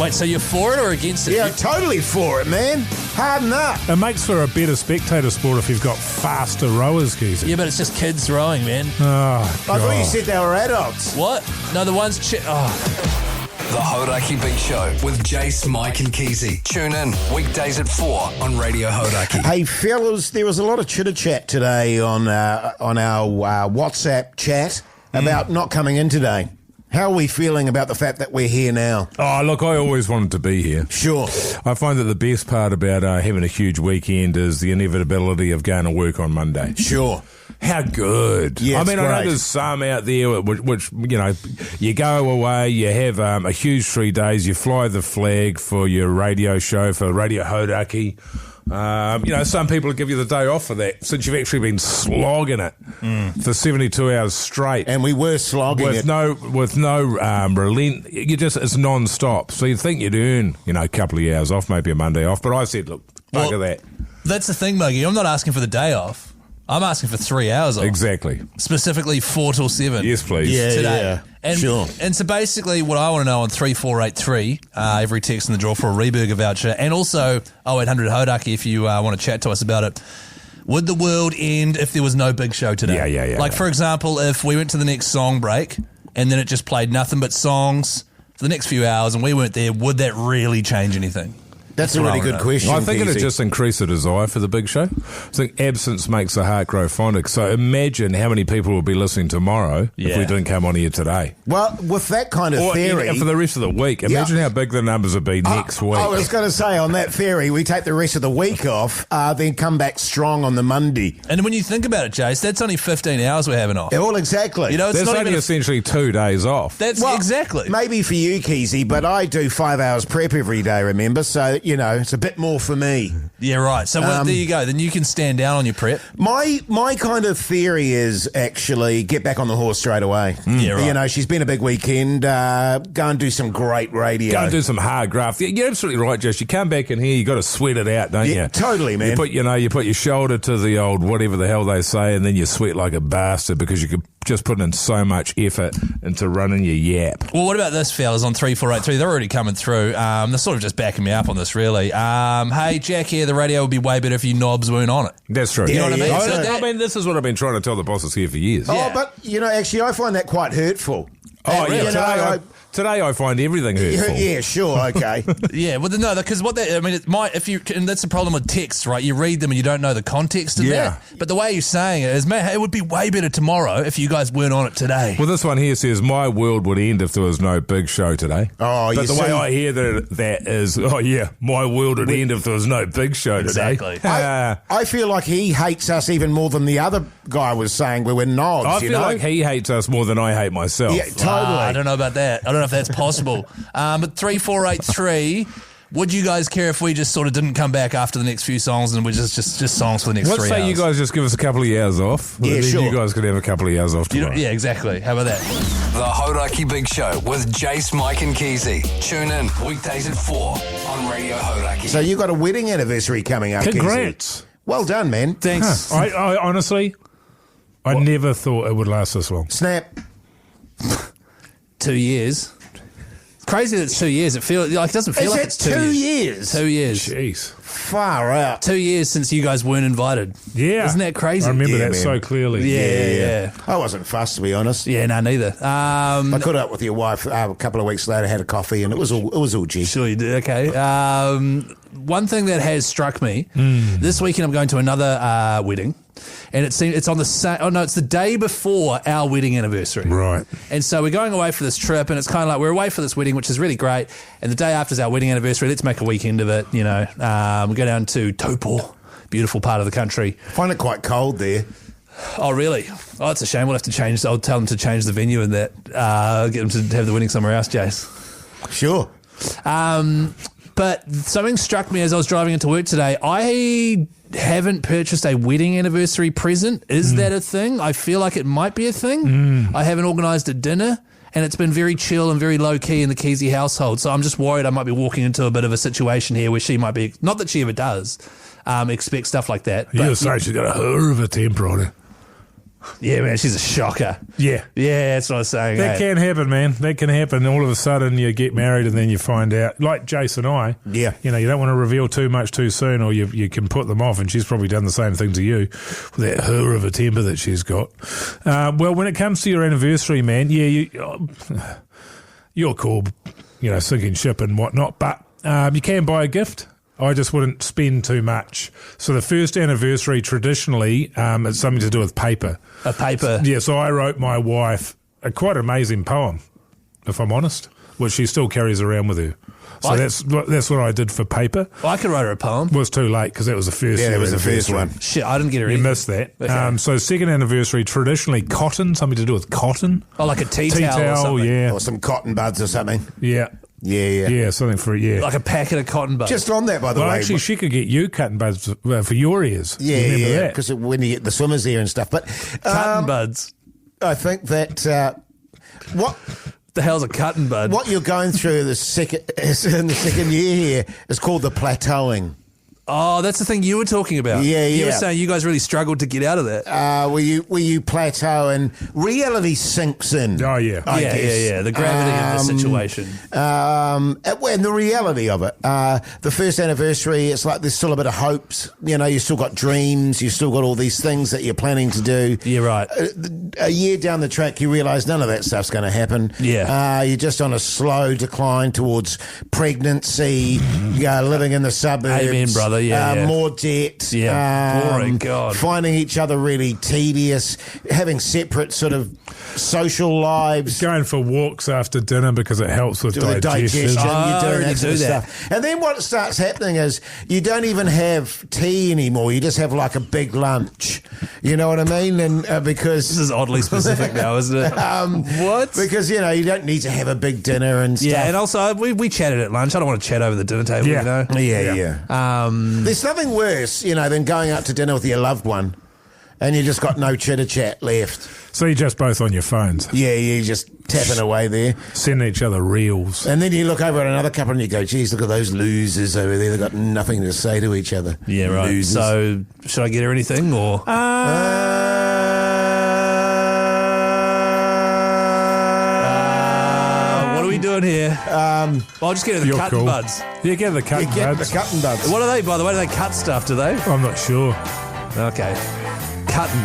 Wait, so you're for it or against it? Yeah, totally for it, man. Harden up. It makes for a better spectator sport if you've got faster rowers, Keyzie. Yeah, but it's just kids rowing, man. Oh, I thought you God. said they were adults. What? No, the ones... The Hauraki Big Show with Jace, Mike and Keyzie. Tune in weekdays at 4 on Radio Hauraki. Hey, fellas, there was a lot of chitter-chat today on our WhatsApp chat about not coming in today. How are we feeling about the fact that we're here now? Oh, look, I always wanted to be here. Sure. I find that the best part about having a huge weekend is the inevitability of going to work on Monday. Sure. How good. Yeah, I it's mean, I know great. there's some out there which you go away, you have a huge 3 days, you fly the flag for your radio show, for Radio Hauraki. Some people give you the day off for that, since you've actually been slogging it for 72 hours straight. And we were slogging with it. no relent. It's non-stop. So you'd think you'd earn, a couple of hours off, maybe a Monday off. But I said, look, look at that. That's the thing, Mogi. I'm not asking for the day off. I'm asking for 3 hours off. Exactly. Specifically 4 till 7. Yes, please. Yeah, Today. yeah. And, Sure. And so basically what I want to know on 3483, every text in the draw for a Reburger voucher, and also 0800 Hauraki if you want to chat to us about it. Would the world end if there was no big show today? Yeah. Like, for example, if we went to the next song break and then it just played nothing but songs for the next few hours and we weren't there, would that really change anything? That's a really good question. I think it'd Keyzie. just increase the desire for the big show. I think absence makes the heart grow fonder. So imagine how many people will be listening tomorrow if Yeah. we didn't come on here today. Well, with that kind of Or theory... for the rest of the week. Imagine how big the numbers would be next week. I was going to say, on that theory, we take the rest of the week off, then come back strong on the Monday. And when you think about it, Jace, that's only 15 hours we're having off. Yeah, well, exactly. You know, it's That's not only even... essentially 2 days off. That's Well, exactly. Maybe for you, Keyzie, but I do 5 hours prep every day, remember? So, it's a bit more for me. Yeah, right. So there you go. Then you can stand down on your prep. My kind of theory is actually get back on the horse straight away. Yeah, right. She's been a big weekend. Go and do some great radio. Go and do some hard graft. You're absolutely right, Josh. You come back in here, you got to sweat it out, don't you? Totally, man. You put your shoulder to the old whatever the hell they say, and then you sweat like a bastard because you could just put in so much effort into running your yap. Well, what about this, fellas, on 3483? They're already coming through. They're sort of just backing me up on this, really. Hey, Jack here, the radio would be way better if you knobs weren't on it. That's true. You know what I mean? Yeah. So I mean, this is what I've been trying to tell the bosses here for years. Oh, but, actually, I find that quite hurtful. Oh, You yeah. know, Today I find everything hurtful. Yeah, sure, okay. Yeah, well, no, because it might, and that's the problem with text, right? You read them and you don't know the context of that. But the way you're saying it is, man, it would be way better tomorrow if you guys weren't on it today. Well, this one here says, my world would end if there was no big show today. Oh, but the way I hear that is, my world would end if there was no big show today. Exactly. I feel like he hates us even more than the other guy was saying we were nods, I feel like he hates us more than I hate myself. Yeah, totally. I don't know about that. I don't know if that's possible. But 3483, would you guys care if we just sort of didn't come back after the next few songs and we just songs for the next 3 hours? Let's say you guys just give us a couple of hours off. Yeah, then sure. You guys could have a couple of hours off tomorrow. Yeah, exactly. How about that? The Hauraki Big Show with Jace, Mike and Keyzie. Tune in weekdays at 4 on Radio Hauraki. So you got a wedding anniversary coming up, Congrats. Keyzie. Well done, man. Thanks. I honestly, I never thought it would last this long. Snap. 2 years. Crazy that it's 2 years. It doesn't feel like it's 2 years. 2 years. Jeez. Far out. 2 years since you guys weren't invited. Yeah. Isn't that crazy? I remember that man. so clearly. Yeah. I wasn't fussed, to be honest. Yeah, no, neither. I caught up with your wife a couple of weeks later, had a coffee, and it was all G. Sure you did. Okay. One thing that has struck me this weekend, I'm going to another wedding, and it's on the same. Oh no, it's the day before our wedding anniversary. Right. And so we're going away for this trip, and it's kind of like we're away for this wedding, which is really great. And the day after is our wedding anniversary. Let's make a weekend of it. We go down to Taupo, beautiful part of the country. I find it quite cold there. Oh, really? Oh, it's a shame. We'll have to change. I'll tell them to change the venue and that. Get them to have the wedding somewhere else, Jace. Sure. But something struck me as I was driving into work today. I haven't purchased a wedding anniversary present. Is that a thing? I feel like it might be a thing. I haven't organised a dinner, and it's been very chill and very low-key in the Keyzie household. So I'm just worried I might be walking into a bit of a situation here where she might be, not that she ever does, expect stuff like that. You're saying she's got a hell of a temper on her. Yeah, man, she's a shocker. Yeah. Yeah, that's what I was saying. That can happen, man. That can happen. All of a sudden you get married and then you find out, like Jason and I, Yeah. you don't want to reveal too much too soon or you can put them off, and she's probably done the same thing to you with that her of a temper that she's got. Well, when it comes to your anniversary, man, you're cool, sinking ship and whatnot, but you can buy a gift. I just wouldn't spend too much. So the first anniversary, traditionally, it's something to do with paper. A paper. Yeah, so I wrote my wife a quite amazing poem, if I'm honest, which she still carries around with her. So that's what I did for paper. I could write her a poem. It was too late because that was the first year. Yeah, it was the first anniversary. one. Shit, I didn't get her You either. missed that. Okay. So second anniversary, traditionally cotton, something to do with cotton. Oh, like a tea towel or something. yeah. Or some cotton buds or something. Yeah. Yeah. Something for Like a packet of cotton buds. Just on that, by the Well, way. actually, she could get you cutting buds for your ears. Yeah, You remember that? because when you get the swimmers there and stuff. But cotton buds. I think that what The hell's a cotton bud? what you're going through in the second year here is called the plateauing. Oh, that's the thing you were talking about. Yeah, You were yeah. saying you guys really struggled to get out of that. Where you plateau and reality sinks in. Oh, yeah. I guess. Yeah. The gravity of the situation. And the reality of it. The first anniversary, it's like there's still a bit of hopes. You still got dreams. You still got all these things that you're planning to do. Yeah, right. A year down the track, you realise none of that stuff's going to happen. Yeah. You're just on a slow decline towards pregnancy, living in the suburbs. Amen, brother. Yeah. More debt. Yeah. Boring, God. Finding each other really tedious. Having separate sort of social lives. Going for walks after dinner because it helps with The digestion. digestion, Oh, you're doing already that sort of do that. stuff. And then what starts happening is you don't even have tea anymore. You just have like a big lunch. You know what I mean? And because This is oddly specific now, isn't it? What? Because, you know, you don't need to have a big dinner and stuff. Yeah, and also we chatted at lunch. I don't want to chat over the dinner table, Yeah. you know? Yeah. There's nothing worse, you know, than going out to dinner with your loved one and you just got no chitter chat left. So you're just both on your phones, Yeah, you're just tapping away there. sending each other reels. And then you look over at another couple and you go, geez, look at those losers over there. They've got nothing to say to each other. Yeah, right. Losers. So, should I get her anything, or? What What are we doing here? I'll just get her the You're cutting cool. buds. Yeah, get the cut Get the buds. cutting buds. What are they, by the way? Do they cut stuff, do they? I'm not sure. Okay. Cutting.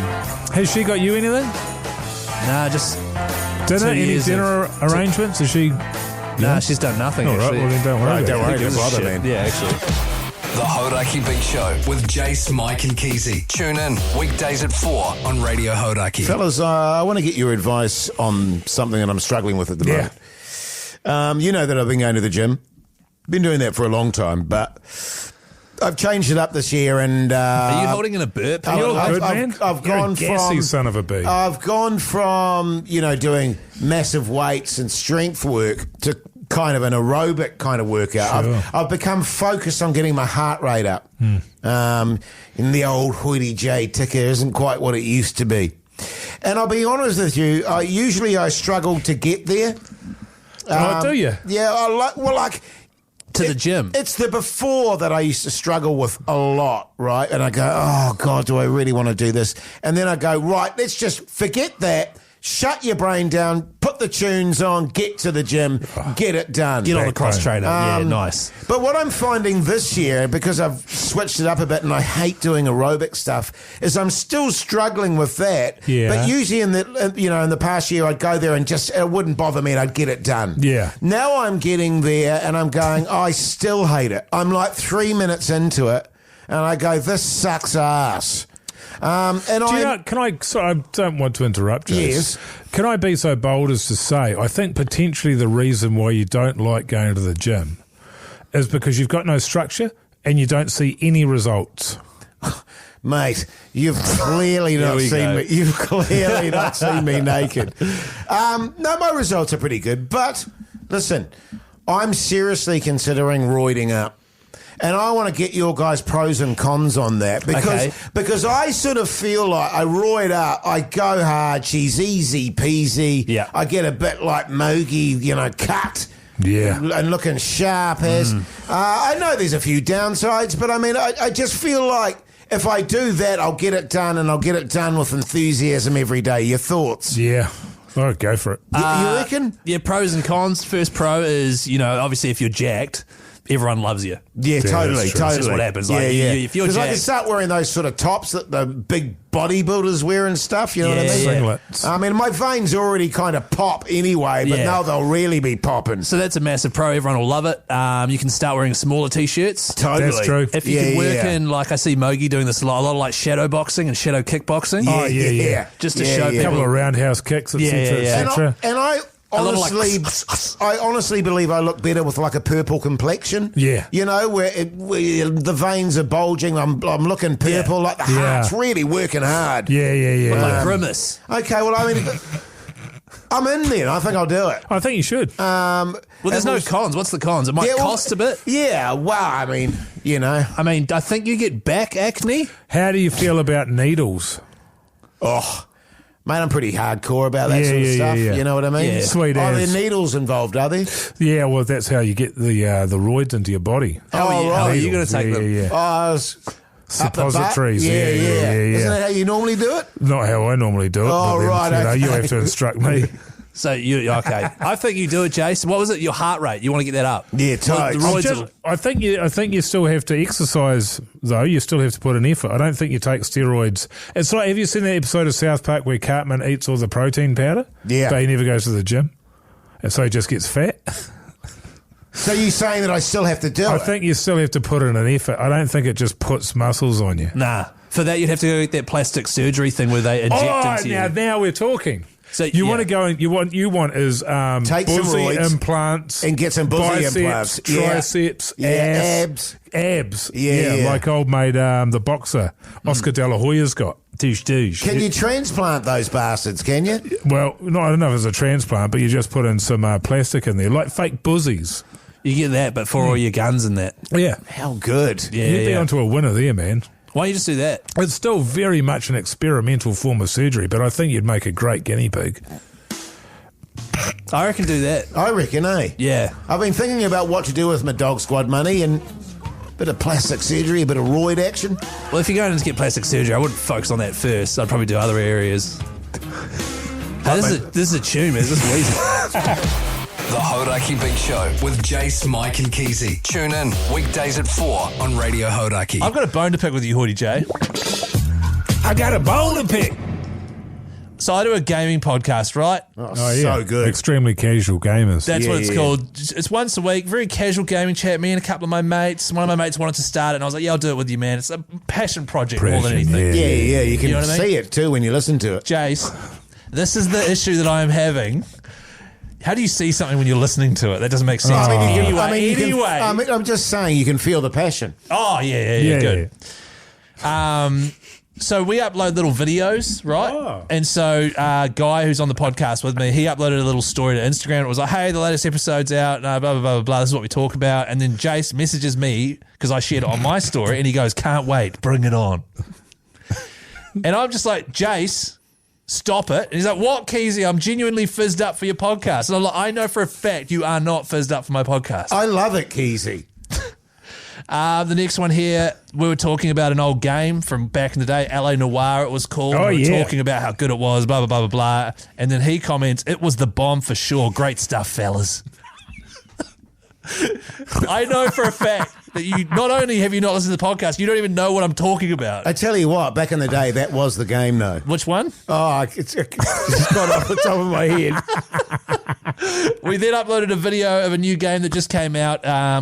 Has she got you anything? Nah, just... Dinner? 2 Any years dinner arrangements? Is she? Nah, she's done nothing, All right, actually. well then don't worry. Right, about don't it. worry, don't bother, man. Yeah, actually. The Hauraki Big Show with Jace, Mike and Keyzie. Tune in weekdays at 4 on Radio Hauraki. Fellas, I want to get your advice on something that I'm struggling with at the moment. You know that I've been going to the gym. Been doing that for a long time, but I've changed it up this year and... Are you holding in a burp? I've- You're I've- good, I've- man. I've You're gone a gassy from- son of a bee. I've gone from, you know, doing massive weights and strength work to kind of an aerobic kind of workout. Sure. I've become focused on getting my heart rate up. And the old Hoytey J ticker isn't quite what it used to be. And I'll be honest with you, I struggle to get there. Do you? Yeah, like... To the gym. It's the before that I used to struggle with a lot, right? And I go, oh, God, do I really want to do this? And then I go, right, let's just forget that. Shut your brain down, put the tunes on, get to the gym, get it done. Get on the cross trainer. Yeah, Um, nice. But what I'm finding this year, because I've switched it up a bit and I hate doing aerobic stuff, is I'm still struggling with that. Yeah. But usually in the past year, I'd go there and just, it wouldn't bother me and I'd get it done. Yeah. Now I'm getting there and I'm going, I still hate it. I'm like 3 minutes into it and I go, this sucks ass. And Do you know, I don't want to interrupt you. Yes. Can I be so bold as to say, I think potentially the reason why you don't like going to the gym is because you've got no structure and you don't see any results. Mate, you've clearly not we seen go. me. You've clearly not seen me naked. No, my results are pretty good. But listen, I'm seriously considering roiding up. And I want to get your guys' pros and cons on that because I sort of feel like I roid up, I go hard, she's easy peasy. Yeah. I get a bit like Mogi, cut. Yeah. And looking sharp as. I know there's a few downsides, but I mean, I just feel like if I do that, I'll get it done and I'll get it done with enthusiasm every day. Your thoughts? Yeah. All right, go for it. You reckon? Yeah, pros and cons. First pro is, obviously if you're jacked, everyone loves you. Yeah, totally, that's true. totally. That's what happens. Like, yeah. if you're Because I can jacked- start wearing those sort of tops that the big bodybuilders wear and stuff, you know what I mean? Singlets. I mean, my veins already kind of pop anyway, but Yeah. now they'll really be popping. So that's a massive pro. Everyone will love it. You can start wearing smaller t-shirts. Totally. That's true. If you can work in, like I see Mogi doing this a lot of like shadow boxing and shadow kickboxing. Oh, yeah. Just to show A couple of roundhouse kicks, etc., Yeah. etc. And I lot of, like, I honestly believe I look better with like a purple complexion. Yeah. Where the veins are bulging. I'm looking purple. Yeah. Like the heart's really working hard. Yeah. Like grimace. Okay, well, I mean, I'm in there. I think I'll do it. I think you should. Well, there's no cons. What's the cons? It might cost a bit. Yeah, well, I mean, I mean, I think you get back acne. How do you feel about needles? Oh, mate, I'm pretty hardcore about that sort of stuff. Yeah. You know what I mean? Yeah. Sweet Are as. there needles involved, are there? Yeah, well, that's how you get the roids into your body. How are you Needles. going to take them? Yeah. Oh, Suppositories. Yeah. Yeah. Isn't that how you normally do it? Not how I normally do it. Oh, but then, right, you okay. have to instruct me. So okay. I think you do it, Jason. What was it? Your heart rate. You want to get that up? Yeah, Well, the totes. roids are- I think you still have to exercise though. You still have to put an effort. I don't think you take steroids. It's like, have you seen that episode of South Park where Cartman eats all the protein powder? Yeah. But he never goes to the gym, and so he just gets fat. So you're saying that I still have to do I it? think you still have to put in an effort. I don't think it just puts muscles on you. Nah. For that, you'd have to go get that plastic surgery thing where they inject into you. Now we're talking. So You want to go and you want is Take some bussy roids implants and get some bussy biceps, implants. Yeah. triceps, Yeah, abs. Yeah. like old mate the boxer Oscar De La Hoya's got. Douche. Can you transplant those bastards, can you? Well, I don't know if it's a transplant, but you just put in some plastic in there, like fake buzzies. You get that, but for all your guns and that. Yeah. How good. Yeah, You'd be onto a winner there, man. Why don't you just do that? It's still very much an experimental form of surgery, but I think you'd make a great guinea pig. I reckon do that. I reckon, eh? Yeah. I've been thinking about what to do with my dog squad money and a bit of plastic surgery, a bit of roid action. Well, if you're going to get plastic surgery, I wouldn't focus on that first. I'd probably do other areas. Hey, this is a tune, man. This is wheezy. The Hauraki Big Show with Jace, Mike and Keyzie. Tune in weekdays at 4 on Radio Hauraki. I've got a bone to pick with you, Hoytey J. I got a bone to pick. So I do a gaming podcast, right? Oh, so good. Extremely casual gamers. That's what it's yeah. called. It's once a week, very casual gaming chat. Me and a couple of my mates. One of my mates wanted to start it, and I was like, yeah, I'll do it with you, man. It's a passion project more than Passion, anything. Yeah, you can You know what I mean? see it too when you listen to it. Jace, this is the issue that I'm having. How do you see something when you're listening to it? That doesn't make sense. Anyway. I'm just saying you can feel the passion. Oh, yeah, good. So we upload little videos, right? Oh. And so Guy, who's on the podcast with me, he uploaded a little story to Instagram. It was like, hey, the latest episode's out, blah, blah, blah, blah, blah. This is what we talk about. And then Jace messages me, because I shared it on my story, and he goes, can't wait, bring it on. And I'm just like, Jace, stop it. And he's like, what, Keyzie? I'm genuinely fizzed up for your podcast. And I'm like, I know for a fact you are not fizzed up for my podcast. I love it, Keyzie. The next one here, we were talking about an old game from back in the day, LA Noire it was called. Oh, we were yeah. talking about how good it was, blah, blah, blah, blah, blah. And then he comments, it was the bomb for sure. Great stuff, fellas. I know for a fact that you, not only have you not listened to the podcast, you don't even know what I'm talking about. I tell you what, back in the day, that was the game, though. Which one? Oh, it's got off the top of my head. We then uploaded a video of a new game that just came out,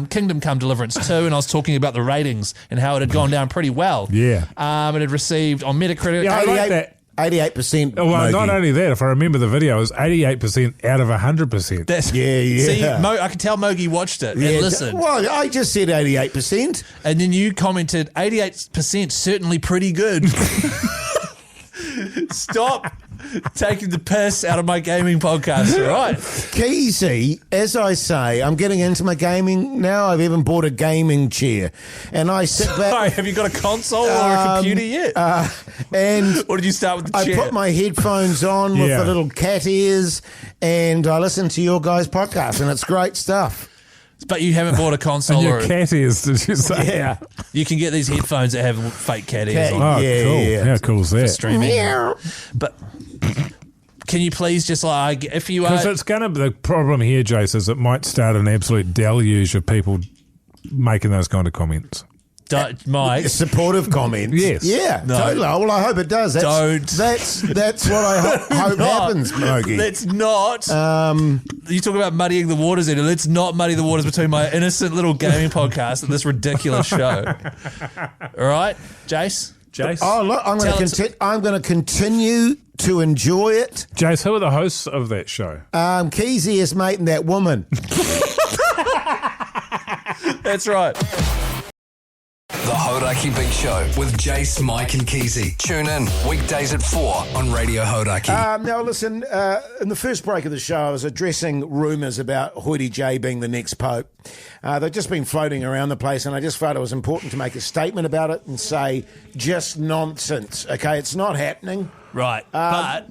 Kingdom Come Deliverance 2, and I was talking about the ratings and how it had gone down pretty well. Yeah. It had received on Metacritic. Yeah, I like that. 88%. Well, Mogi. not only that, if I remember the video, it was 88% out of 100%. That's, Yeah. See, I could tell Mogi watched it and listened. Well, I just said 88%. And then you commented, 88% certainly pretty good. Stop taking the piss out of my gaming podcast, all right? Keyzie, as I say, I'm getting into my gaming now. I've even bought a gaming chair. And I sit back. Sorry, have you got a console or a computer yet? And or did you start with the I chair? put my headphones on with Yeah. the little cat ears and I listen to your guys' podcast and it's great stuff. But you haven't bought a console And or your cat ears, did you say? Yeah. you can get these headphones that have fake cat ears Cat- on. Oh, Yeah, cool. yeah. How cool is that? Streaming. Meow. But can you please just like, if you Because are... it's going to be the problem here, Jace, is it might start an absolute deluge of people making those kind of comments. Don't, Mike, Supportive comments. Yes. Yeah, No. totally. Well, I hope it does. Don't. That's what I hope not. happens, Mogi. let's not. You talk about muddying the waters, Eddie. Let's not muddy the waters between my innocent little gaming podcast and this ridiculous show. All right, Jace? Oh, look, I'm going to continue to enjoy it. Jace, who are the hosts of that show? Keyzie is mating that woman. That's right. The Hauraki Big Show with Jace, Mike and Keyzie. Tune in weekdays at 4 on Radio Hauraki. Now, listen, in the first break of the show, I was addressing rumours about Hoytey J being the next Pope. They've just been floating around the place, and I just felt it was important to make a statement about it and say, just nonsense, okay? It's not happening. Right. But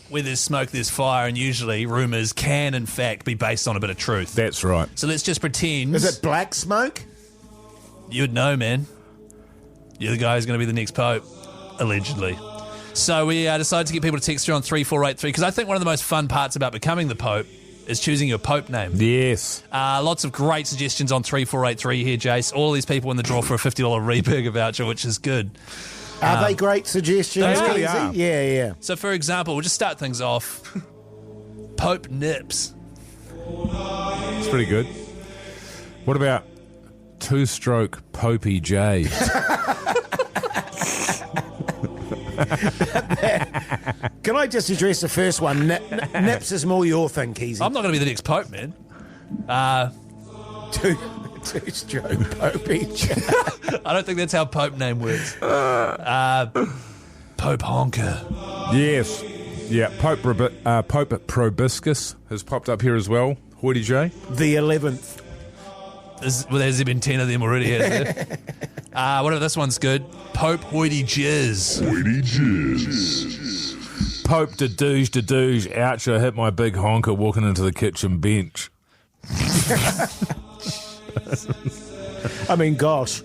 where there's smoke, there's fire, and usually rumours can, in fact, be based on a bit of truth. That's right. So let's just pretend. Is it black smoke? You'd know, man. You're the guy who's going to be the next Pope, allegedly. So we decided to get people to text through on 3483 because I think one of the most fun parts about becoming the Pope is choosing your Pope name. Yes. Lots of great suggestions on 3483 here, Jace. All these people in the draw for a $50 Reburger voucher, which is good. Are they great suggestions? They really Keyzie? are. Yeah. So, for example, we'll just start things off. Pope Nips. It's pretty good. What about two-stroke Hoytey J? Can I just address the first one? Nips is more your thing, Keyzie. I'm not going to be the next Pope, man. Two-stroke Hoytey J. I don't think that's how Pope name works. Pope Honker. Yes. Yeah, Pope Probiscus has popped up here as well. Hoytey J. The 11th. Has there been 10 of them already? Has there? Whatever, this one's good. Pope Hoytey Jizz. Pope Dadooge, ouch, I hit my big honker walking into the kitchen bench. I mean, gosh.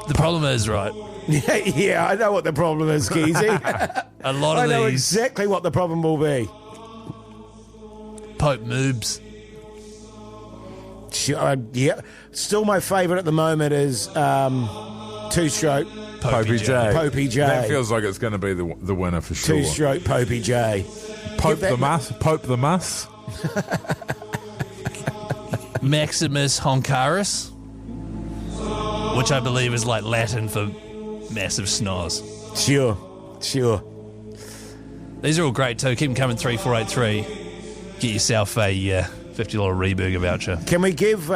The problem is, right, Yeah, I know what the problem is, Keyzie. a lot of I know these exactly what the problem will be. Pope moobs. Sure, yeah. Still my favourite at the moment is two-stroke Popey J. Popey J. That feels like it's going to be the winner for sure. Two-stroke Popey J. Pope the Muss. Maximus Honcarus, which I believe is like Latin for massive schnoz. Sure. These are all great too. Keep them coming. 3483. Get yourself a $50 Reburger voucher. Can we give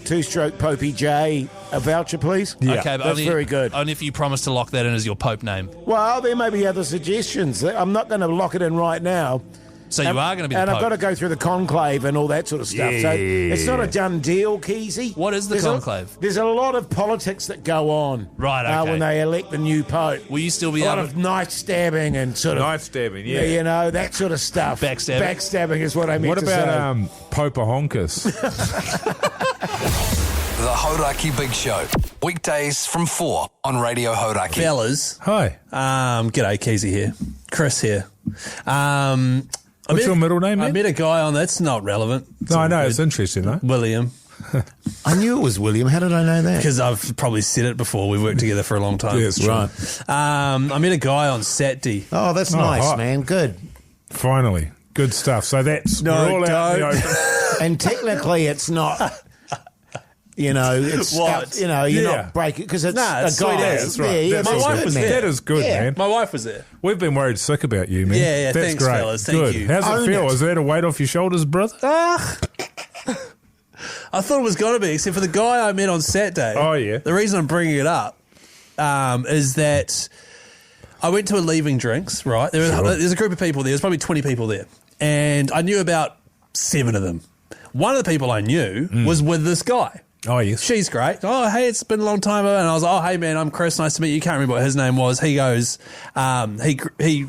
two-stroke Popey J a voucher, please? Yeah. Okay, but That's only, very good. Only if you promise to lock that in as your Pope name. Well, there may be other suggestions. I'm not going to lock it in right now. So you are going to be the And Pope. I've got to go through the conclave and all that sort of stuff. So it's not a done deal, Keyzie. What is the conclave? There's a lot of politics that go on. Right, okay. When they elect the new Pope. Will you still be a lot able of knife stabbing and sort of... Knife stabbing, yeah. You know, that sort of stuff. Backstabbing? Backstabbing is what I meant What to say. about Popahonkus? The Hauraki Big Show. Weekdays from 4 on Radio Hauraki. Fellas, Hi. g'day, Keyzie here. Chris here. What's your middle name, I man? met a guy on, that's not relevant. No, I know, it's interesting, though. William. I knew it was William. How did I know that? Because I've probably said it before. We've worked together for a long time. Yeah, it's true. Right. I met a guy on Saturday. Oh, that's nice, hot. man. Good. Finally. Good stuff. So that's... we're all out in the open. And technically, it's not... You know, it's What? you're Yeah. not breaking because it's Nah, a it's guy. sweet as. That's right. Yeah, That's My all wife good. was there. That is good, Yeah. man. My wife was there. We've been worried sick about you, man. Yeah, That's thanks, great. fellas. Thank good. you. How's Own it feel? it. Is that a weight off your shoulders, brother? I thought it was going to be, except for the guy I met on Saturday. Oh, yeah. The reason I'm bringing it up is that I went to a leaving drinks, right? There's a group of people there. There's probably 20 people there. And I knew about 7 of them. One of the people I knew was with this guy. Oh, yes. She's great. Oh, hey, it's been a long time. And I was like, oh, hey, man, I'm Chris. Nice to meet you. Can't remember what his name was. He goes, he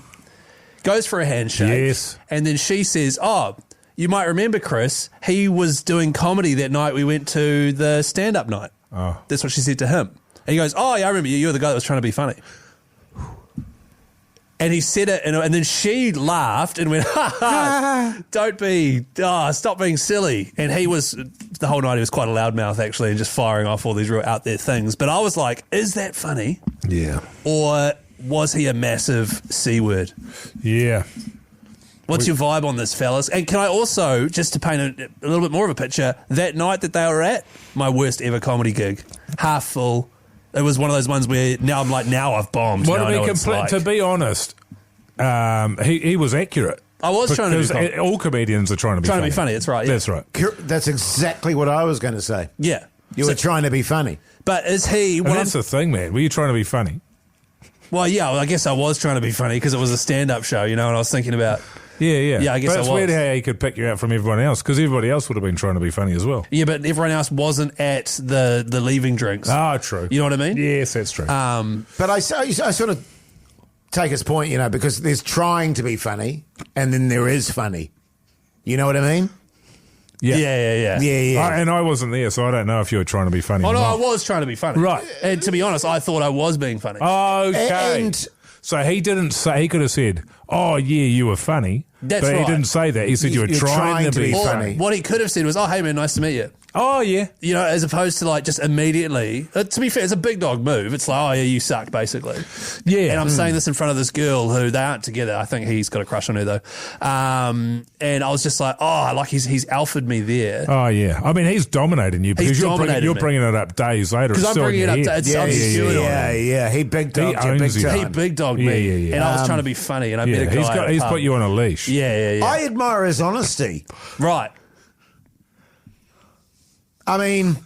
goes for a handshake. Yes. And then she says, oh, you might remember Chris. He was doing comedy that night we went to the stand-up night. Oh. That's what she said to him. And he goes, oh, yeah, I remember you. You were the guy that was trying to be funny. And he said it, and then she laughed and went, ha ha, stop being silly. And he was, the whole night he was quite a loudmouth actually and just firing off all these real out there things. But I was like, is that funny? Yeah. Or was he a massive C word? Yeah. What's your vibe on this, fellas? And can I also, just to paint a little bit more of a picture, that night that they were at, my worst ever comedy gig, half full. It was one of those ones where now I'm like, now I've bombed. Well, Now I know what it's like. to be honest, he was accurate. I was trying to be funny. Because all comedians are trying to be funny. Trying to be funny, that's right. Yeah. That's right. That's exactly what I was going to say. Yeah. You were trying to be funny. But is he... And that's the thing, man. Were you trying to be funny? Well, yeah, I guess I was trying to be funny because it was a stand-up show, you know, and I was thinking about... Yeah. Yeah, I guess but I it's was. weird how he could pick you out from everyone else because everybody else would have been trying to be funny as well. Yeah, but everyone else wasn't at the leaving drinks. Ah, true. You know what I mean? Yes, that's true. But I sort of take his point, you know, because there's trying to be funny and then there is funny. You know what I mean? yeah. Yeah. And I wasn't there, so I don't know if you were trying to be funny Oh, or no, I not. was trying to be funny. Right. And to be honest, I thought I was being funny. Okay. And- so he didn't say, he could have said, oh, yeah, you were funny. That's but right. he didn't say that. He said you were You're trying to be Or- funny. What he could have said was, oh, hey, man, nice to meet you. Oh, yeah. You know, as opposed to like just immediately. To be fair, it's a big dog move. It's like, oh yeah, you suck, basically. Yeah. And I'm saying this in front of this girl who they aren't together. I think he's got a crush on her though. And I was just like, oh, like he's alphaed me there. Oh, yeah. I mean, he's dominating you because you're dominated me. bringing it up days later. Because It's I'm still in bringing it your up. head. I'm stewing on it. Yeah. He big dogged you big owns you. time. He big dogged Yeah, me, yeah, yeah. and I was trying to be funny, and I met a guy. He's put you on a leash. Yeah. I admire his honesty. Right. I mean,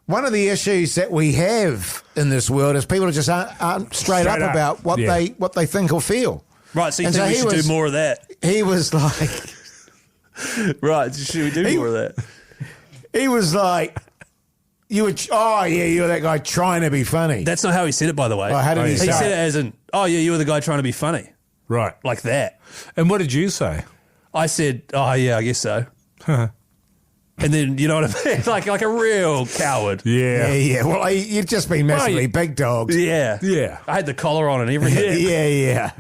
one of the issues that we have in this world is people just aren't straight up about what they think or feel. Right. So you And think so we should do more of that? He was like, Right. Should we do more of that? he was like, you were that guy trying to be funny. That's not how he said it, by the way. Oh, how did he say He said it? it as in, oh yeah, you were the guy trying to be funny, Right. like that. And what did you say? I said, oh yeah, I guess so. And then, you know what I mean? like a real coward. Yeah. Well, you've just been massively big dogged. Yeah. Yeah. I had the collar on and everything. Yeah.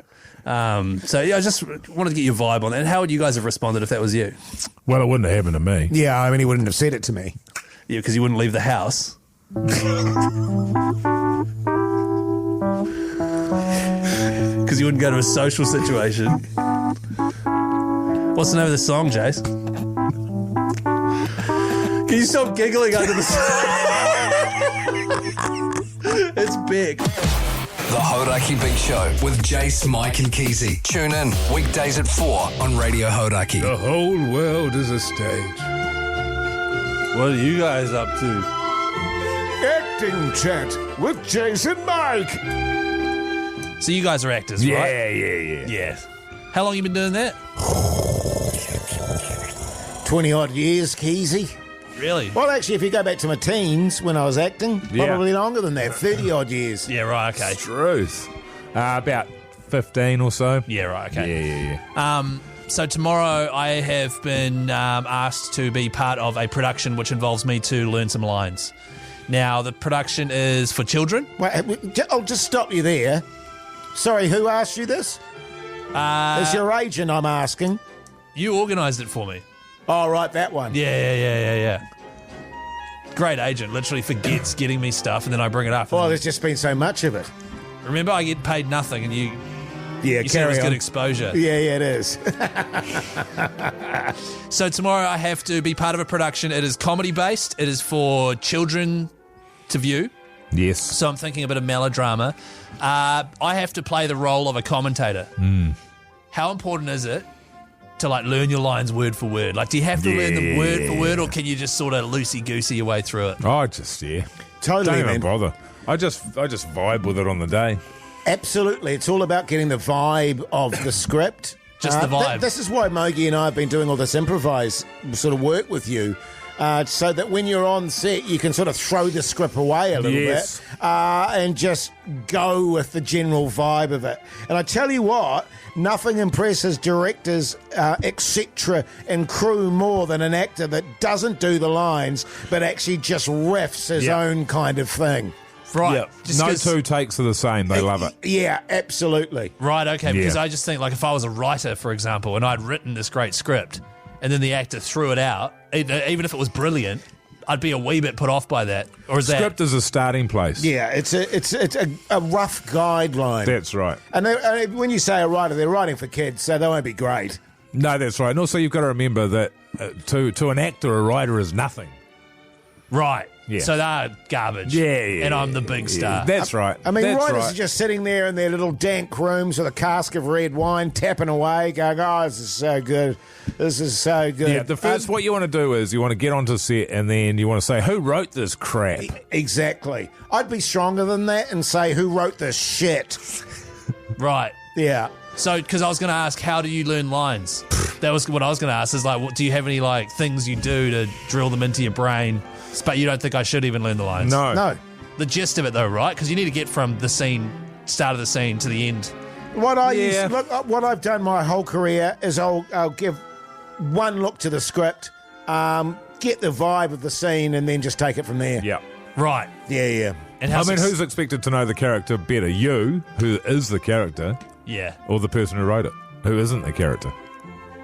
So yeah, I just wanted to get your vibe on that. And how would you guys have responded if that was you? Well, it wouldn't have happened to me. Yeah, I mean, he wouldn't have said it to me. Yeah, because you wouldn't leave the house. Because you wouldn't go to a social situation. What's the name of the song, Jace? Can you stop giggling under the It's big. The Hauraki Big Show with Jace, Mike and Keyzie. Tune in weekdays at 4 on Radio Hauraki. The whole world is a stage. What are you guys up to? Acting chat with Jason Mike. So you guys are actors, right? Yeah. How long you been doing that? 20-odd years, Keyzie. Really? Well, actually, if you go back to my teens when I was acting, probably longer than that, 30-odd years. Yeah, right, okay. Truth. About 15 or so. Yeah, right, okay. Yeah. So tomorrow I have been asked to be part of a production which involves me to learn some lines. Now, the production is for children. Wait, I'll just stop you there. Sorry, who asked you this? It's your agent I'm asking. You organised it for me. Oh, right, that one. Yeah. Great agent. Literally forgets getting me stuff and then I bring it up. Well, there's just been so much of it. Remember, I get paid nothing and you said it carry was on. good exposure. Yeah, it is. So tomorrow I have to be part of a production. It is comedy-based. It is for children to view. Yes. So I'm thinking a bit of melodrama. I have to play the role of a commentator. How important is it to like learn your lines word for word? Like, do you have to learn them word for word, or can you just sort of loosey-goosey your way through it? Totally, Totally, don't man. even bother. I just vibe with it on the day. Absolutely. It's all about getting the vibe of the script. Just the vibe. This is why Mogi and I have been doing all this improvise sort of work with you. So that when you're on set, you can sort of throw the script away a little bit and just go with the general vibe of it. And I tell you what, nothing impresses directors, etc., and crew more than an actor that doesn't do the lines but actually just riffs his own kind of thing. Right. Yeah. Just No 'cause- two takes are the same. They love it. Yeah, absolutely. Right, okay. Because Yeah. I just think, like, if I was a writer, for example, and I'd written this great script, and then the actor threw it out, even if it was brilliant, I'd be a wee bit put off by that. Or is Script is a starting place. Yeah, it's a rough guideline. That's right. And when you say a writer, they're writing for kids, so they won't be great. No, that's right. And also you've got to remember that to an actor, a writer is nothing. right? Yeah. So they're garbage. Yeah. And I'm the big star. That's right. I mean, That's writers right. are just sitting there in their little dank rooms with a cask of red wine, tapping away, going, "Oh, this is so good. This is so good." Yeah, the first, what you want to do is you want to get onto set and then you want to say, who wrote this crap? Exactly. I'd be stronger than that and say, "Who wrote this shit?" Right. Yeah. So, because I was going to ask, how do you learn lines? That was what I was going to ask. Is like, do you have any like things you do to drill them into your brain? But you don't think I should even learn the lines? No. The gist of it, though, right? Because you need to get from the scene, start of the scene, to the end. What I've done my whole career is I'll give one look to the script, get the vibe of the scene, and then just take it from there. Yeah. Right. Yeah. And I mean, who's expected to know the character better? You, who is the character, Yeah. or the person who wrote it, who isn't the character?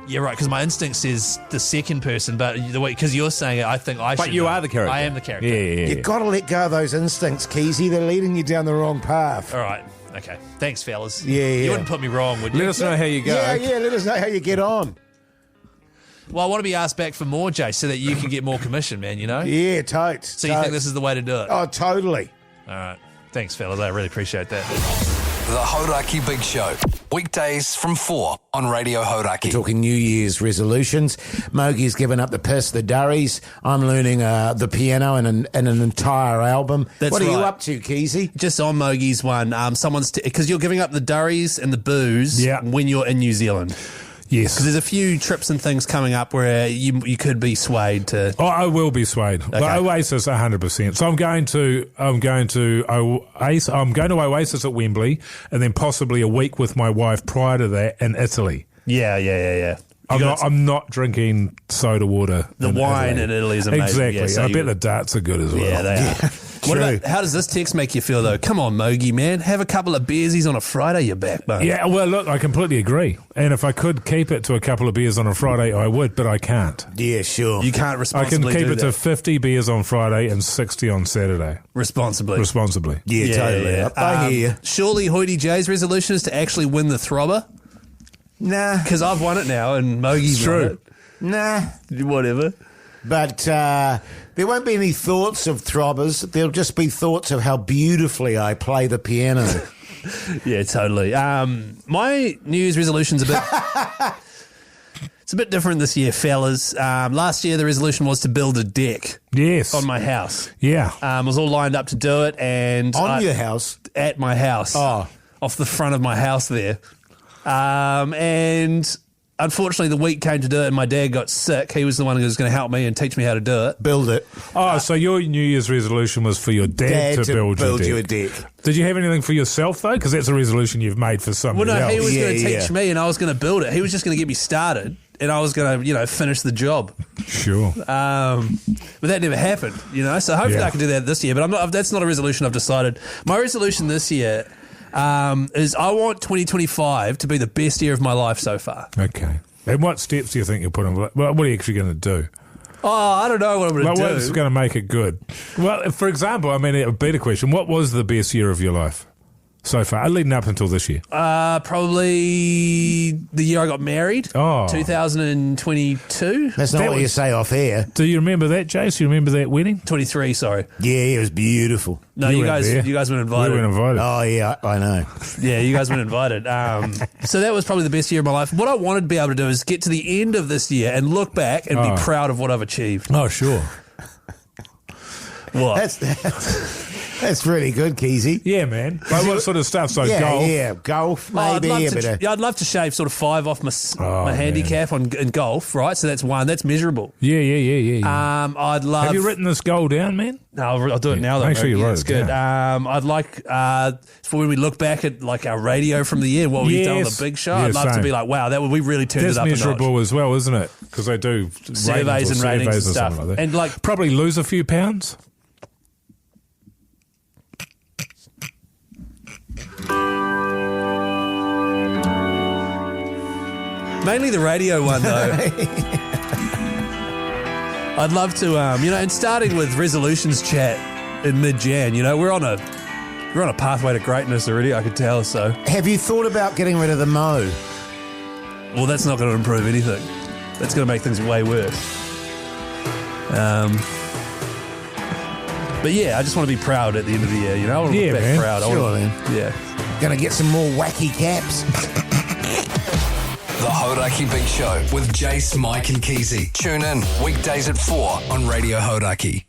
Yeah, right, because my instinct says the second person, but the way, because you're saying it, I think I should. But you know. are the character. I am the character. Yeah. You've got to let go of those instincts, Keyzie. They're leading you down the wrong path. All right. Okay. Thanks, fellas. Yeah. You wouldn't put me wrong, would you? Let us know how you go. Yeah, let us know how you get on. Well, I want to be asked back for more, Jay, so that you can get more commission, man, you know? Yeah, totes. So you think this is the way to do it? Oh, totally. All right. Thanks, fellas. I really appreciate that. The Hauraki Big Show. Weekdays from 4 on Radio Hauraki. Talking New Year's resolutions. Mogie's given up the piss, the durries. I'm learning the piano and an entire album. That's what are you right. up to, Keyzie? Just on Mogie's one, someone's because you're giving up the durries and the booze when you're in New Zealand. Yes. Because there's a few trips and things coming up where you could be swayed to. Oh, I will be swayed. Okay. But Oasis, 100%. So I'm going to Oasis at Wembley, and then possibly a week with my wife prior to that in Italy. Yeah. I'm not drinking soda water. The wine in Italy is amazing. Exactly. Yeah, so I bet the darts are good as well. Yeah, they are. What about, how does this text make you feel, though? Come on, Mogie, man. Have a couple of beersies on a Friday, you're back, mate. Yeah, well, look, I completely agree. And if I could keep it to a couple of beers on a Friday, I would, but I can't. Yeah, sure. You can't I can responsibly keep do it that. to 50 beers on Friday and 60 on Saturday. Responsibly. Yeah, totally. I hear you. Surely Hoytey J's resolution is to actually win the throbber? Nah. Because I've won it now and Mogie's won it. Nah. Whatever. But there won't be any thoughts of throbbers. There'll just be thoughts of how beautifully I play the piano. Yeah, totally. My New Year's resolution's a bit... It's a bit different this year, fellas. Last year, the resolution was to build a deck Yes. on my house. Yeah. I was all lined up to do it, and On your house? at my house, off the front of my house there, and unfortunately, the week came to do it, and my dad got sick. He was the one who was going to help me and teach me how to do it. Build it. Oh, so your New Year's resolution was for your dad to build you your a deck. deck. Did you have anything for yourself, though? Because that's a resolution you've made for somebody Well, no, else. he was going to Yeah, teach me, and I was going to build it. He was just going to get me started, and I was going to, finish the job. Sure. But that never happened, So hopefully I can do that this year. But I'm not. That's not a resolution I've decided. My resolution this year is I want 2025 to be the best year of my life so far. Okay. And what steps do you think you'll put in? Well, what are you actually going to do? Oh, I don't know what I'm going to do. What's going to make it good? Well, for example, a better question. What was the best year of your life so far, leading up until this year? Probably the year I got married. Oh. 2022. That's not what you say off air. Do you remember that, Jace? You remember that wedding? 23, sorry. Yeah, it was beautiful. No, you guys weren't invited. We weren't invited. Oh, yeah, I know. Yeah, you guys weren't invited. So that was probably the best year of my life. What I wanted to be able to do is get to the end of this year and look back and be proud of what I've achieved. Oh, sure. What? That's really good, Keyzie. Yeah, man. Like what sort of stuff? So golf? Yeah, golf, maybe. I'd love to shave sort of 5 off my handicap in golf, right? So that's 1. That's measurable. Yeah. I'd love... Have you written this goal down, man? No, I'll do it now, though. Make sure you wrote It's it good. down. I'd like for when we look back at like our radio from the year, what we've done on the big show. I'd love to be like, wow, we really turned it up a notch. That's measurable as well, isn't it? Because they do Surveys and ratings and stuff. Like that. And like probably lose a few pounds. mainly the radio one though. I'd love to, and starting with resolutions chat in mid-Jan, we're on a pathway to greatness already, I could tell, so. Have you thought about getting rid of the mo? Well, that's not going to improve anything. That's going to make things way worse. But yeah, I just want to be proud at the end of the year, I want to look back proud. Sure, then. Yeah. Gonna get some more wacky caps. The Hauraki Big Show with Jace, Mike and Keyzie. Tune in weekdays at 4 on Radio Hauraki.